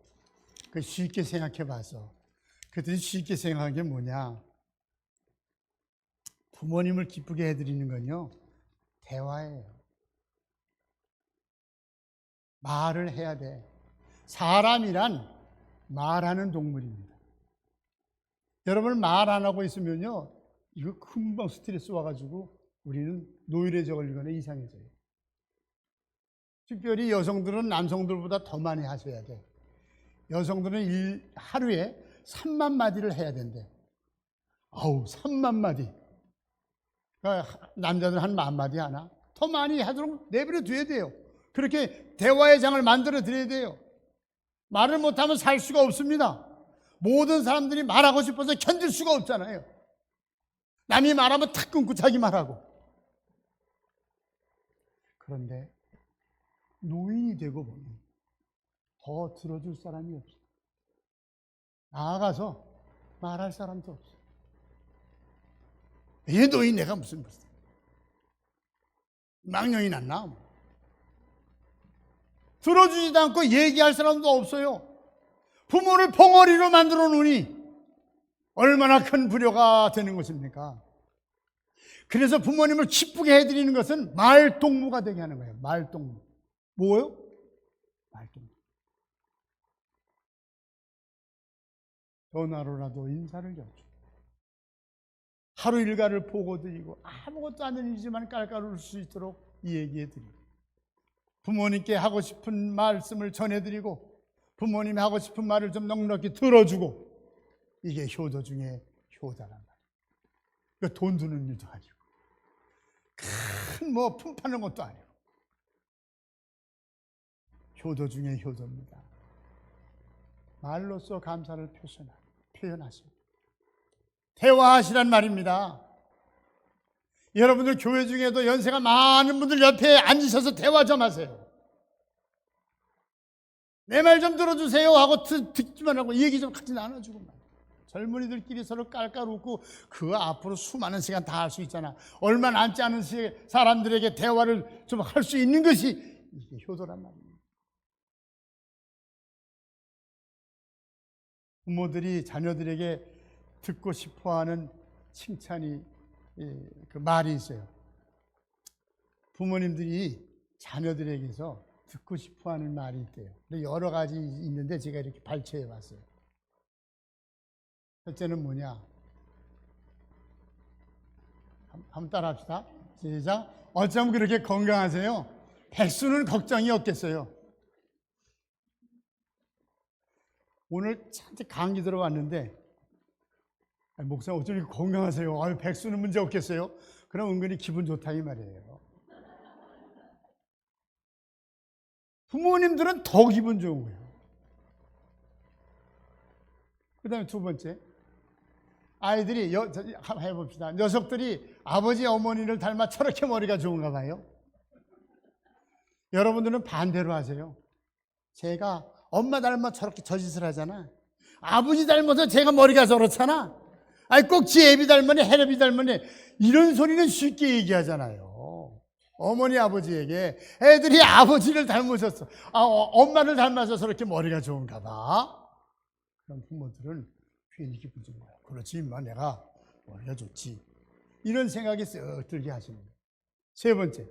그 쉽게 생각해봐서 그들이 쉽게 생각한 게 뭐냐. 부모님을 기쁘게 해드리는 건요 대화예요. 말을 해야 돼. 사람이란 말하는 동물입니다. 여러분 말 안 하고 있으면요 이거 금방 스트레스 와가지고 우리는 노이로제 걸리거나 이상해져요. 특별히 여성들은 남성들보다 더 많이 하셔야 돼. 여성들은 하루에 3만 마디를 해야 된대. 3만 마디. 그러니까 남자들은 한 10,000마디 하나? 더 많이 하도록 내버려 둬야 돼요. 그렇게 대화의 장을 만들어 드려야 돼요. 말을 못하면 살 수가 없습니다. 모든 사람들이 말하고 싶어서 견딜 수가 없잖아요. 남이 말하면 탁 끊고 자기 말하고. 그런데 노인이 되고 보면 더 들어줄 사람이 없어. 나아가서 말할 사람도 없어. 얘 노인 내가 무슨 망령이 났나? 들어주지도 않고 얘기할 사람도 없어요. 부모를 벙어리로 만들어 놓으니 얼마나 큰 불효가 되는 것입니까? 그래서 부모님을 기쁘게 해드리는 것은 말동무가 되게 하는 거예요. 말동무. 뭐예요? 말동무. 전화로라도 인사를 여쭈고 하루 일과를 보고 드리고 아무것도 안 되는 일이지만 깔깔 웃을 수 있도록 얘기해 드리고 부모님께 하고 싶은 말씀을 전해드리고 부모님이 하고 싶은 말을 좀 넉넉히 들어주고 이게 효도 중에 효다란 말이에요. 돈 드는 일도 아니고 큰 품 파는 것도 아니고 효도 중에 효도입니다. 말로써 감사를 표현하시고 대화하시란 말입니다. 여러분들 교회 중에도 연세가 많은 분들 옆에 앉으셔서 대화 좀 하세요. 내 말 좀 들어주세요 하고 듣기만 하고 얘기 좀 같이 나눠주고 젊은이들끼리 서로 깔깔 웃고 그 앞으로 수많은 시간 다 할 수 있잖아. 얼마 남지 않은 사람들에게 대화를 좀 할 수 있는 것이 이게 효도란 말입니다. 부모들이 자녀들에게 듣고 싶어하는 칭찬이 그 말이 있어요. 부모님들이 자녀들에게서 듣고 싶어하는 말이 있대요. 여러 가지 있는데 제가 이렇게 발췌해 봤어요. 첫째는 뭐냐? 한번 따라합시다. 시작. 어쩜 그렇게 건강하세요? 백수는 걱정이 없겠어요. 오늘 잔뜩 감기 들어왔는데 목사님 어쩜 이렇게 건강하세요? 백수는 문제 없겠어요? 그럼 은근히 기분 좋다 이 말이에요. 부모님들은 더 기분 좋은 거예요. 그 다음에 두 번째, 아이들이 한번 해봅시다. 녀석들이 아버지 어머니를 닮아 저렇게 머리가 좋은가 봐요. 여러분들은 반대로 하세요. 제가 엄마 닮아 저렇게 저짓을 하잖아. 아버지 닮아서 제가 머리가 저렇잖아. 꼭 지 애비 닮으니 해렵이 닮으니 이런 소리는 쉽게 얘기하잖아요. 어머니 아버지에게 애들이 아버지를 닮으셨어. 엄마를 닮아서 저렇게 머리가 좋은가 봐. 그럼 부모들은 괜히 기쁘지 뭐야. 그렇지 임마 내가 머리가 좋지. 이런 생각이 쓱 들게 하시는 거예요. 세 번째,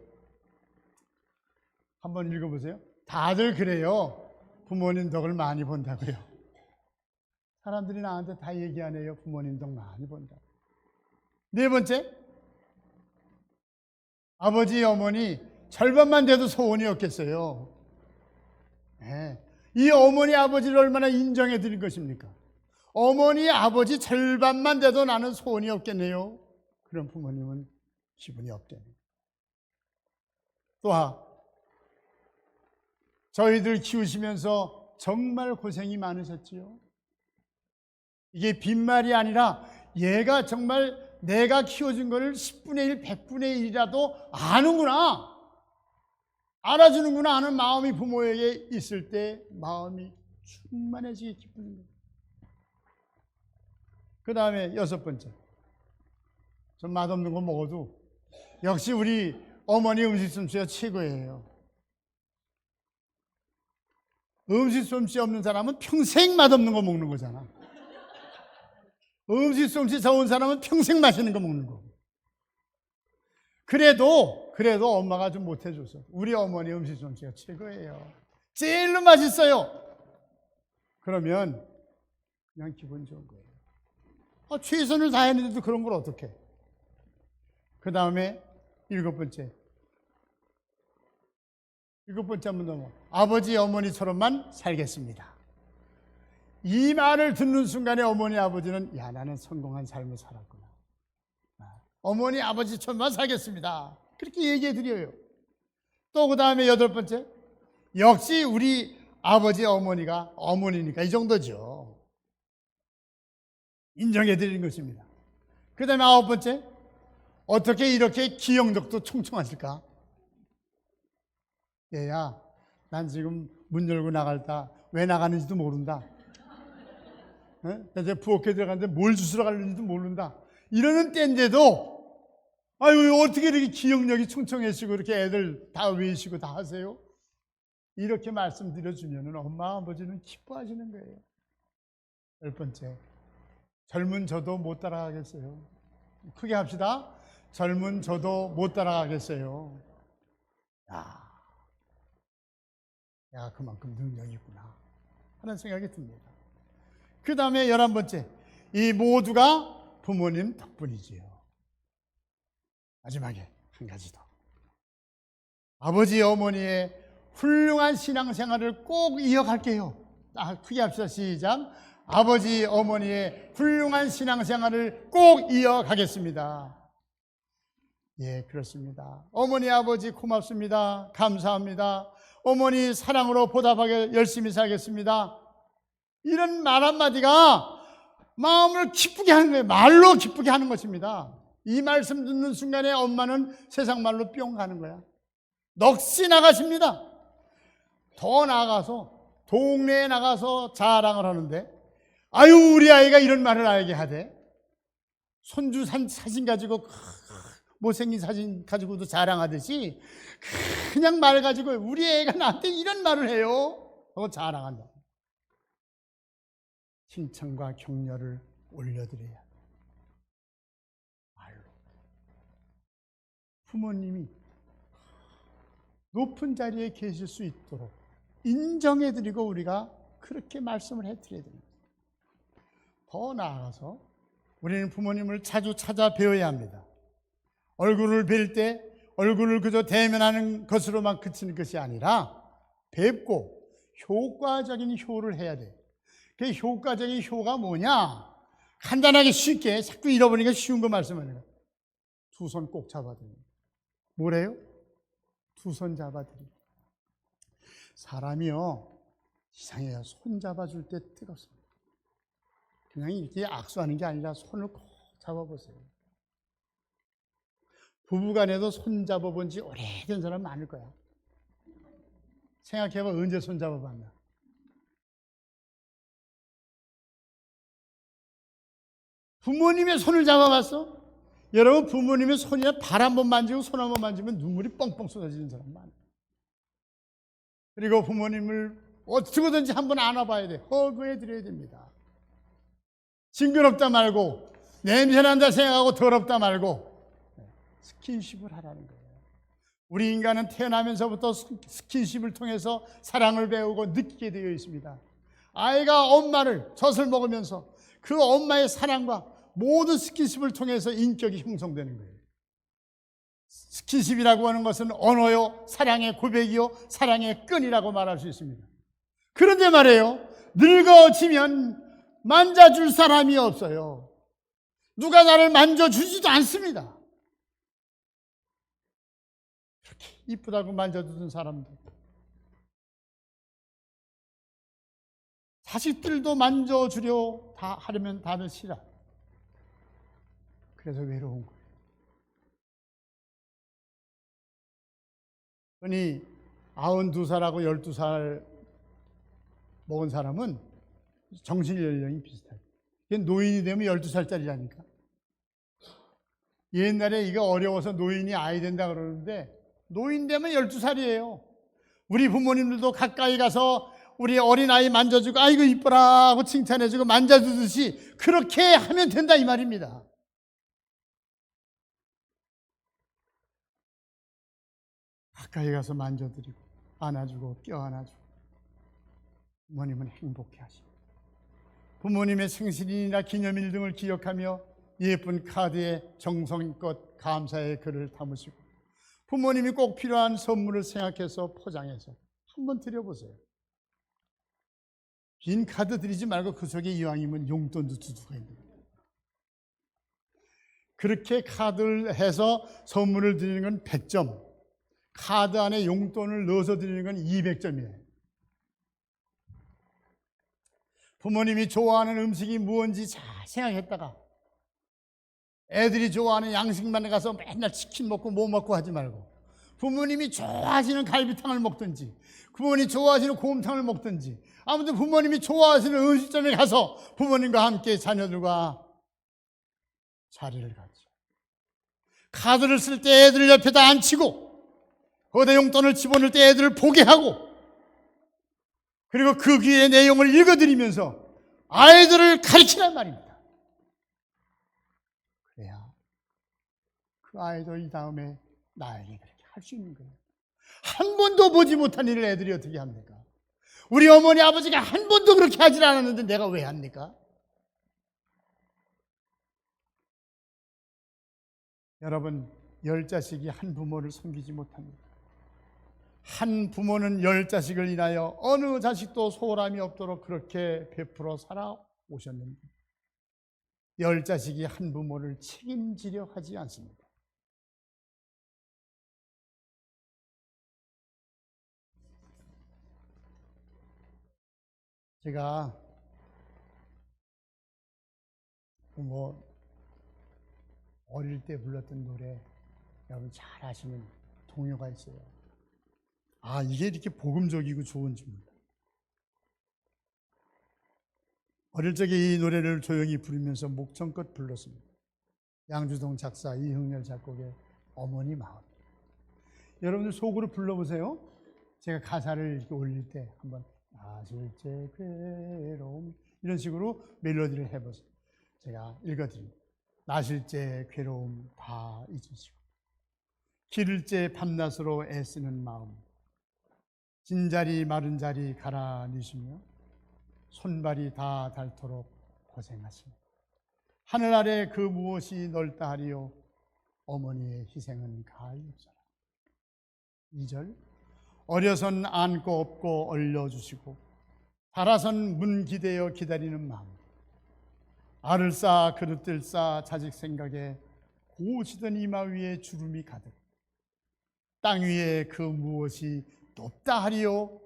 한번 읽어보세요. 다들 그래요. 부모님 덕을 많이 본다고요. 사람들이 나한테 다 얘기하네요. 부모님 덕 많이 본다. 네 번째, 아버지, 어머니 절반만 돼도 소원이 없겠어요. 네. 이 어머니, 아버지를 얼마나 인정해 드릴 것입니까? 어머니, 아버지 절반만 돼도 나는 소원이 없겠네요. 그런 부모님은 기분이 없겠네요. 또한 저희들 키우시면서 정말 고생이 많으셨지요. 이게 빈말이 아니라 얘가 정말 내가 키워준 거를 10분의 1, 100분의 1이라도 아는구나, 알아주는구나 하는 마음이 부모에게 있을 때 마음이 충만해지게 기쁘는 거예요. 그 다음에 6번째, 좀 맛없는 거 먹어도 역시 우리 어머니 음식 솜씨가 최고예요. 음식 솜씨 없는 사람은 평생 맛없는 거 먹는 거잖아. 음식 솜씨 좋은 사람은 평생 맛있는 거 먹는 거고. 그래도 엄마가 좀 못해줘서 우리 어머니 음식 솜씨가 최고예요. 제일로 맛있어요. 그러면 그냥 기분 좋은 거예요. 최선을 다했는데도 그런 걸 어떡해. 그 다음에 7번째 한번 넘어. 아버지, 어머니처럼만 살겠습니다. 이 말을 듣는 순간에 어머니, 아버지는 야, 나는 성공한 삶을 살았구나. 어머니, 아버지처럼만 살겠습니다. 그렇게 얘기해 드려요. 또 그 다음에 8번째, 역시 우리 아버지, 어머니가 어머니니까 이 정도죠. 인정해 드리는 것입니다. 그 다음에 9번째, 어떻게 이렇게 기억력도 총총하실까? 얘야, 난 지금 문 열고 나갈다. 왜 나가는지도 모른다. 이제 부엌에 들어갔는데 뭘 주스러 가는지도 모른다. 이러는 때인데도 아유, 어떻게 이렇게 기억력이 총총해지고 이렇게 애들 다 외우시고 다 하세요? 이렇게 말씀드려주면 엄마, 아버지는 기뻐하시는 거예요. 10번째, 젊은 저도 못 따라가겠어요. 크게 합시다. 젊은 저도 못 따라가겠어요. 야, 그만큼 능력이 있구나 하는 생각이 듭니다. 그 다음에 11번째, 이 모두가 부모님 덕분이지요. 마지막에 한 가지 더. 아버지, 어머니의 훌륭한 신앙생활을 꼭 이어갈게요. 크게 합시다. 시작. 아버지, 어머니의 훌륭한 신앙생활을 꼭 이어가겠습니다. 예, 그렇습니다. 어머니, 아버지 고맙습니다. 감사합니다. 어머니 사랑으로 보답하게 열심히 살겠습니다. 이런 말 한마디가 마음을 기쁘게 하는 거예요. 말로 기쁘게 하는 것입니다. 이 말씀 듣는 순간에 엄마는 세상 말로 뿅 가는 거야. 넋이 나가십니다. 더 나아가서 동네에 나가서 자랑을 하는데, 아유, 우리 아이가 이런 말을 알게 하대. 손주 사진 가지고, 못생긴 사진 가지고도 자랑하듯이 그냥 말 가지고 우리 애가 나한테 이런 말을 해요 하고 자랑한다. 칭찬과 격려를 올려드려야 돼. 말로. 부모님이 높은 자리에 계실 수 있도록 인정해드리고 우리가 그렇게 말씀을 해드려야 됩니다. 더 나아가서 우리는 부모님을 자주 찾아 배워야 합니다. 얼굴을 뵐 때 얼굴을 그저 대면하는 것으로만 그치는 것이 아니라 뵙고 효과적인 효를 해야 돼. 그 효과적인 효가 뭐냐? 간단하게 쉽게, 자꾸 잃어버리니까 쉬운 거 말씀하는 거예요. 2손 꼭 잡아드립니다. 뭐래요? 2손 잡아드립니다. 사람이요, 이상해요. 손 잡아줄 때 뜨겁습니다. 그냥 이렇게 악수하는 게 아니라 손을 꼭 잡아보세요. 부부간에도 손 잡아본 지 오래된 사람 많을 거야. 생각해봐, 언제 손 잡아봤나? 부모님의 손을 잡아봤어? 여러분, 부모님의 손이나 발 한 번 만지고 손 한 번 만지면 눈물이 뻥뻥 쏟아지는 사람 많아요. 그리고 부모님을 어떻게든지 한번 안아봐야 돼. 허그해드려야 됩니다. 징그럽다 말고, 냄새난다 생각하고 더럽다 말고 스킨십을 하라는 거예요. 우리 인간은 태어나면서부터 스킨십을 통해서 사랑을 배우고 느끼게 되어 있습니다. 아이가 엄마를 젖을 먹으면서 그 엄마의 사랑과 모든 스킨십을 통해서 인격이 형성되는 거예요. 키십이라고 하는 것은 언어요, 사랑의 고백이요, 사랑의 끈이라고 말할 수 있습니다. 그런데 말이에요, 늙어지면 만져줄 사람이 없어요. 누가 나를 만져주지도 않습니다. 그렇게 이쁘다고 만져주는 사람들, 자식들도 만져주려 다 하려면 다들 싫어. 그래서 외로운 거예요. 흔히 92살하고 12살 먹은 사람은 정신 연령이 비슷해요. 노인이 되면 12살짜리라니까. 옛날에 이거 어려워서 노인이 아이 된다 그러는데 노인 되면 12살이에요. 우리 부모님들도 가까이 가서 우리 어린아이 만져주고 아이고 이뻐라 하고 칭찬해주고 만져주듯이 그렇게 하면 된다 이 말입니다. 가까이 가서 만져드리고 안아주고 껴안아주고 부모님은 행복해 하십니다. 부모님의 생신이나 기념일 등을 기억하며 예쁜 카드에 정성껏 감사의 글을 담으시고 부모님이 꼭 필요한 선물을 생각해서 포장해서 한번 드려보세요. 빈 카드 드리지 말고 그 속에 이왕이면 용돈도 두고 있는 거예요. 그렇게 카드를 해서 선물을 드리는 건 100점, 카드 안에 용돈을 넣어서 드리는 건 200점이에요. 부모님이 좋아하는 음식이 무엇인지 잘 생각했다가 애들이 좋아하는 양식만 가서 맨날 치킨 먹고 뭐 먹고 하지 말고 부모님이 좋아하시는 갈비탕을 먹든지 부모님이 좋아하시는 곰탕을 먹든지 아무튼 부모님이 좋아하시는 음식점에 가서 부모님과 함께 자녀들과 자리를 갖죠. 카드를 쓸 때 애들을 옆에다 앉히고 거기다 용돈을 집어넣을 때 애들을 보게 하고 그리고 그 귀의 내용을 읽어드리면서 아이들을 가르치란 말입니다. 그래야 그 아이도 이 다음에 나에게 그렇게 할 수 있는 거예요. 한 번도 보지 못한 일을 애들이 어떻게 합니까? 우리 어머니 아버지가 한 번도 그렇게 하질 않았는데 내가 왜 합니까? 여러분, 10자식이 한 부모를 섬기지 못합니다. 한 부모는 10자식을 인하여 어느 자식도 소홀함이 없도록 그렇게 베풀어 살아오셨는데 10자식이 한 부모를 책임지려 하지 않습니다. 제가 어릴 때 불렀던 노래 여러분 잘 아시는 동요가 있어요. 아, 이게 이렇게 복음적이고 좋은지 몰라. 어릴 적에 이 노래를 조용히 부르면서 목청껏 불렀습니다. 양주동 작사, 이흥렬 작곡의 어머니 마음. 여러분들 속으로 불러보세요. 제가 가사를 이렇게 올릴 때 한번 나실제 괴로움 이런 식으로 멜로디를 해보세요. 제가 읽어드립니다. 나실제 괴로움 다 잊으시고 기를제 밤낮으로 애쓰는 마음 진자리 마른 자리 갈아니시며 손발이 다 닳도록 고생하시며 하늘 아래 그 무엇이 넓다 하리요 어머니의 희생은 가히 없어라. 2절 어려선 안고 업고 얼려주시고 달아선 문 기대어 기다리는 마음 알을 쌓아 그릇들 쌓아 자식 생각에 고시던 이마 위에 주름이 가득 땅 위에 그 무엇이 높다 하리요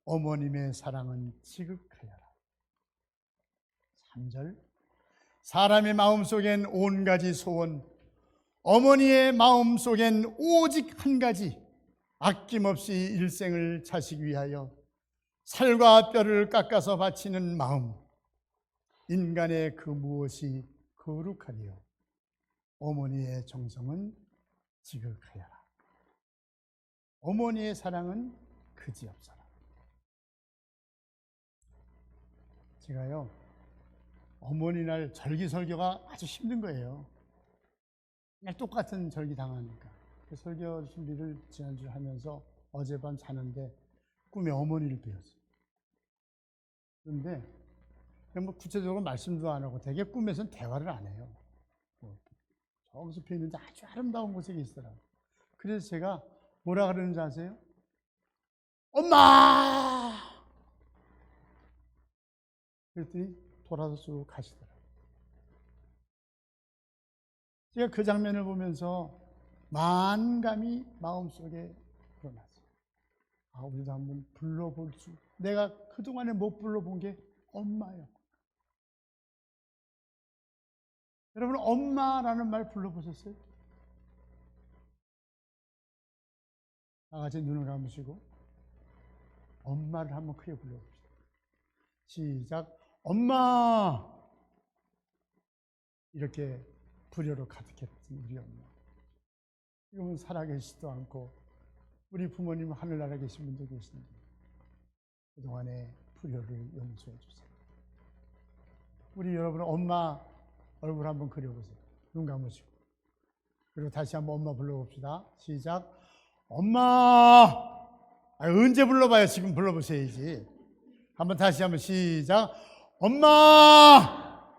어머님의 사랑은 지극하여라. 3절 사람의 마음속엔 온 가지 소원 어머니의 마음속엔 오직 한 가지 아낌없이 일생을 자식 위하여 살과 뼈를 깎아서 바치는 마음 인간의 그 무엇이 거룩하리요 어머니의 정성은 지극하여라. 어머니의 사랑은 그지없어라. 제가요 어머니 날 절기설교가 아주 힘든 거예요. 그냥 똑같은 절기 당하니까 그 설교 준비를 지난주에 하면서 어젯밤 자는데 꿈에 어머니를 뵈었어요. 그런데 뭐 구체적으로 말씀도 안 하고 되게 꿈에서는 대화를 안 해요. 저기서 뵈는데 아주 아름다운 곳에 있더라고요. 그래서 제가 뭐라 그러는지 아세요? 엄마! 그랬더니 돌아서 쭉 가시더라고요. 제가 그 장면을 보면서 만감이 마음속에 일어났어요. 아, 우리도 한번 불러볼 수. 내가 그동안에 못 불러본 게 엄마예요. 여러분, 엄마라는 말 불러보셨어요? 다 같이 눈을 감으시고 엄마를 한번 크게 불러봅시다. 시작. 엄마! 이렇게 불효로 가득했던 우리 엄마. 지금은 살아계시지도 않고 우리 부모님 하늘나라에 계신 분도 계신데 그동안의 불효를 용서해 주세요. 우리 여러분 엄마 얼굴 한번 그려보세요. 눈 감으시고. 그리고 다시 한번 엄마 불러봅시다. 시작. 엄마! 언제 불러봐요? 지금 불러보셔야지. 한번 다시 한번 시작. 엄마!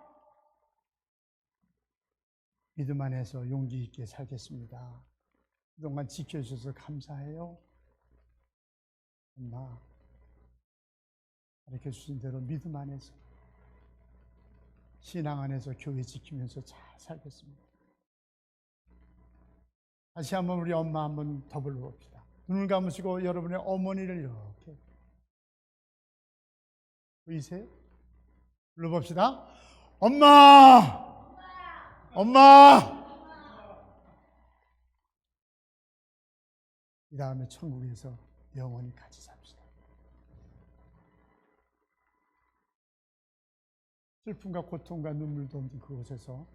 믿음 안에서 용기 있게 살겠습니다. 그동안 지켜주셔서 감사해요. 엄마, 가르쳐 주신 대로 믿음 안에서 신앙 안에서 교회 지키면서 잘 살겠습니다. 다시 한번 우리 엄마 한번 더 불러봅시다. 눈을 감으시고 여러분의 어머니를 이렇게 보이세요? 불러봅시다. 엄마! 엄마! 이 다음에 천국에서 영원히 같이 삽시다. 슬픔과 고통과 눈물도 없는 그곳에서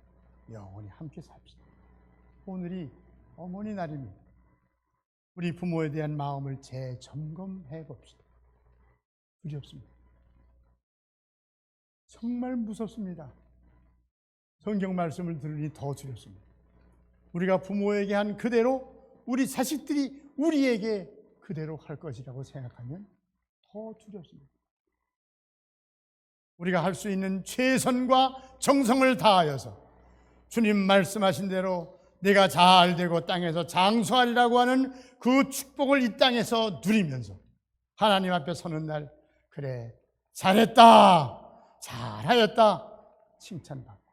영원히 함께 삽시다. 오늘이 어머니 날입니다. 우리 부모에 대한 마음을 재점검해 봅시다. 두렵습니다. 정말 무섭습니다. 성경 말씀을 들으니 더 두렵습니다. 우리가 부모에게 한 그대로 우리 자식들이 우리에게 그대로 할 것이라고 생각하면 더 두렵습니다. 우리가 할 수 있는 최선과 정성을 다하여서 주님 말씀하신 대로 내가 잘 되고 땅에서 장수하리라고 하는 그 축복을 이 땅에서 누리면서 하나님 앞에 서는 날, 그래 잘했다, 잘하였다 칭찬받고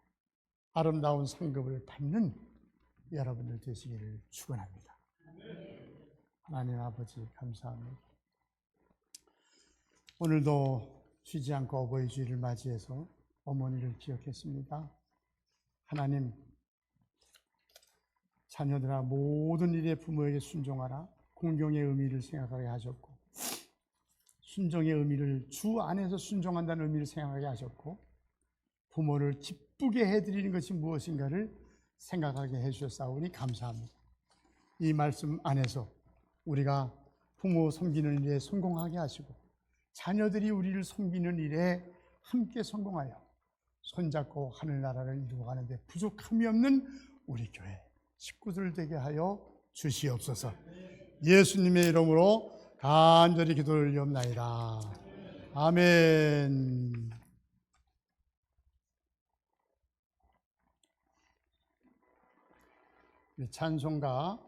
아름다운 상급을 받는 여러분들 되시기를 축원합니다. 하나님 아버지 감사합니다. 오늘도 쉬지 않고 어버이 주일을 맞이해서 어머니를 기억했습니다. 하나님, 자녀들아 모든 일에 부모에게 순종하라. 공경의 의미를 생각하게 하셨고, 순종의 의미를 주 안에서 순종한다는 의미를 생각하게 하셨고, 부모를 기쁘게 해드리는 것이 무엇인가를 생각하게 해주셨사오니 감사합니다. 이 말씀 안에서 우리가 부모 섬기는 일에 성공하게 하시고 자녀들이 우리를 섬기는 일에 함께 성공하여 손잡고 하늘나라를 이루어가는 데 부족함이 없는 우리 교회 식구들 되게 하여 주시옵소서. 예수님의 이름으로 간절히 기도를 올리옵나이다. 아멘. 찬송가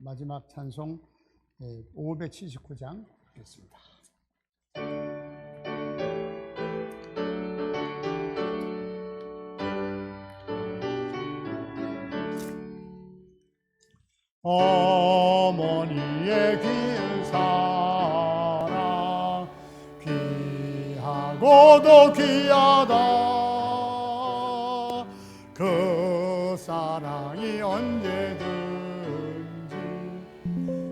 마지막 찬송 579장 듣겠습니다. 어머니의 귀한 사랑 귀하고도 귀하다. 그 사랑이 언제든지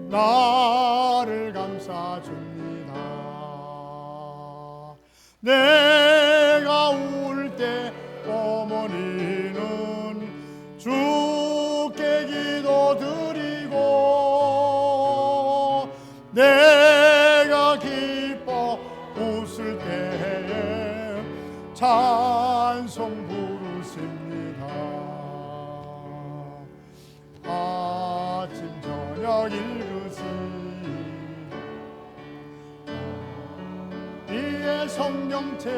나를 감싸줍니다. 내가 울 때 어머니는 주께 기도드리고 내가 기뻐 웃을 때에 찬송 부르십니다. 아침 저녁 일그시 이의 성경책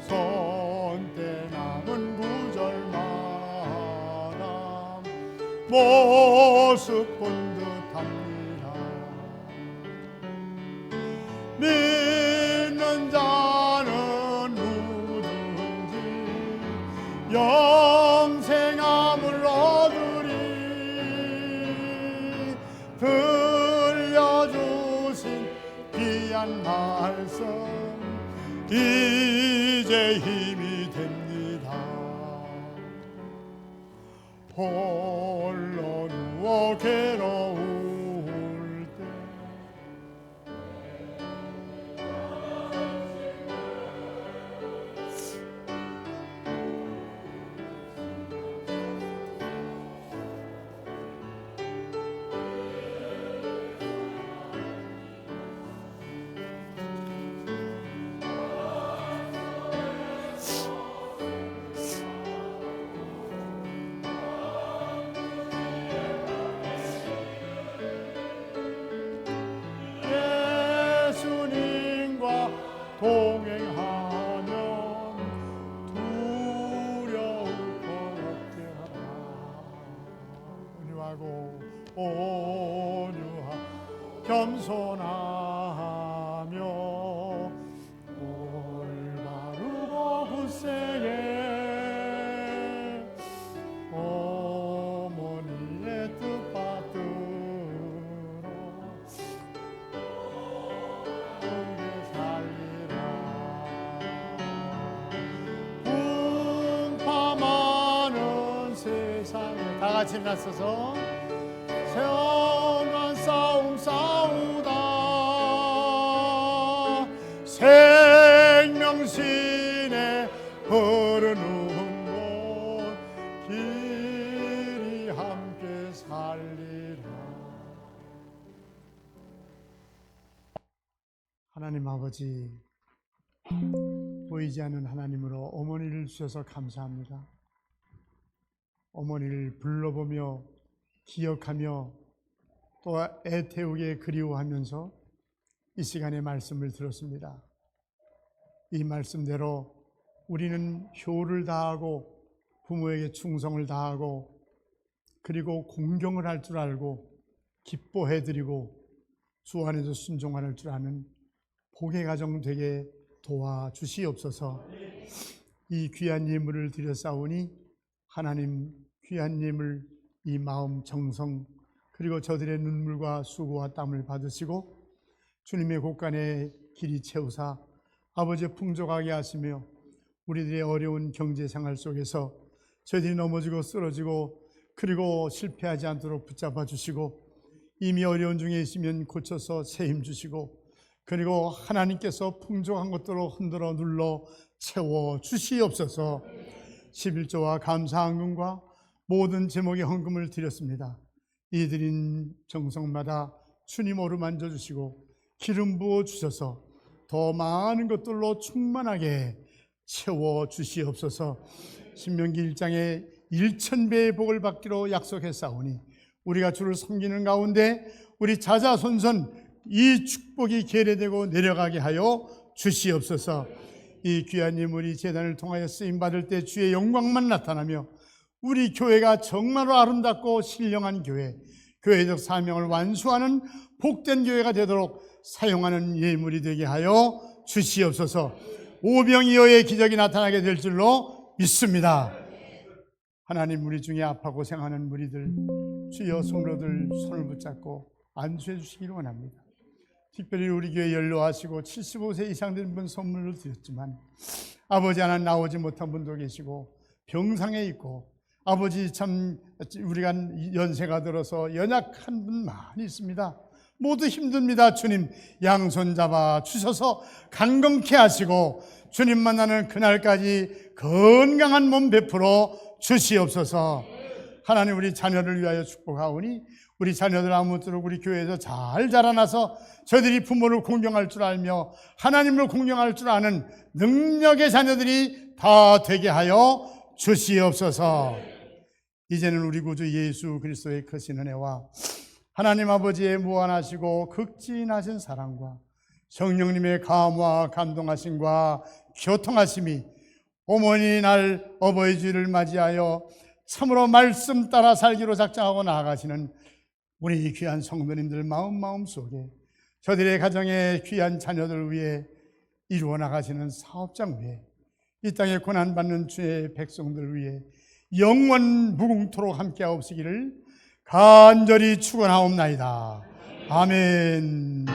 손때 남은 구절마다 모습 본 듯합니다. 믿는 자는 누구든지 영생함을 얻으리. 들려주신 귀한 말씀 이제 힘이 됩니다. 홀로 누워 괴로울 때 예수님과 동행하면 두려울 것 없게 하라. 온유하고 온유하 겸손하며 올바르고 굳세게 어머니의 뜻 받들어 크게 살리라. 풍파많은 세상에 다 같이 나서서 선한 싸움 싸우다 생명신에 흐르는 곳 길이 함께 살리라. 하나님 아버지, 보이지 않는 하나님으로 어머니를 주셔서 감사합니다. 어머니를 불러보며 기억하며 또 애태우게 그리워하면서 이 시간에 말씀을 들었습니다. 이 말씀대로 우리는 효를 다하고 부모에게 충성을 다하고 그리고 공경을 할 줄 알고 기뻐해드리고 주 안에서 순종할 줄 아는 복의 가정 되게 도와주시옵소서. 이 귀한 예물을 드렸사오니 하나님 귀한 예물 이 마음 정성 그리고 저들의 눈물과 수고와 땀을 받으시고 주님의 곳간에 길이 채우사 아버지의 풍족하게 하시며 우리들의 어려운 경제 생활 속에서 저희들이 넘어지고 쓰러지고 그리고 실패하지 않도록 붙잡아 주시고 이미 어려운 중에 있으면 고쳐서 새 힘 주시고 그리고 하나님께서 풍족한 것들로 흔들어 눌러 채워 주시옵소서. 11조와 감사한금과 모든 제목의 헌금을 드렸습니다. 이 드린 정성마다 주님 어루만져 주시고 기름 부어 주셔서 더 많은 것들로 충만하게 채워 주시옵소서. 신명기 1장에 1000배의 복을 받기로 약속했사오니 우리가 주를 섬기는 가운데 우리 자자손손 이 축복이 계례되고 내려가게 하여 주시옵소서. 이 귀한 예물이 제단을 통하여 쓰임받을 때 주의 영광만 나타나며 우리 교회가 정말로 아름답고 신령한 교회, 교회적 사명을 완수하는 복된 교회가 되도록 사용하는 예물이 되게 하여 주시옵소서. 오병이어의 기적이 나타나게 될 줄로 믿습니다. 하나님, 우리 중에 아파 고생하는 무리들 주여 성도들 손을 붙잡고 안수해 주시기를 원합니다. 특별히 우리 교회 연로하시고 75세 이상 된 분 선물을 드렸지만 아버지 하나 나오지 못한 분도 계시고 병상에 있고 아버지 참 우리가 연세가 들어서 연약한 분 많이 있습니다. 모두 힘듭니다. 주님 양손 잡아 주셔서 강건케 하시고 주님 만나는 그날까지 건강한 몸 베풀어 주시옵소서. 하나님, 우리 자녀를 위하여 축복하오니 우리 자녀들 아무쪼록 우리 교회에서 잘 자라나서 저들이 부모를 공경할 줄 알며 하나님을 공경할 줄 아는 능력의 자녀들이 다 되게 하여 주시옵소서. 이제는 우리 구주 예수 그리스도의 크신 은혜와 하나님 아버지의 무한하시고 극진하신 사랑과 성령님의 감화 감동하심과 교통하심이 어머니 날 어버이 주일을 맞이하여 참으로 말씀 따라 살기로 작정하고 나아가시는 우리 귀한 성도님들 마음 속에 저들의 가정의 귀한 자녀들 위해 이루어 나가시는 사업장 위에 이 땅에 고난받는 주의 백성들 위해 영원 무궁토록 함께하옵시기를 간절히 축원하옵나이다. 아멘.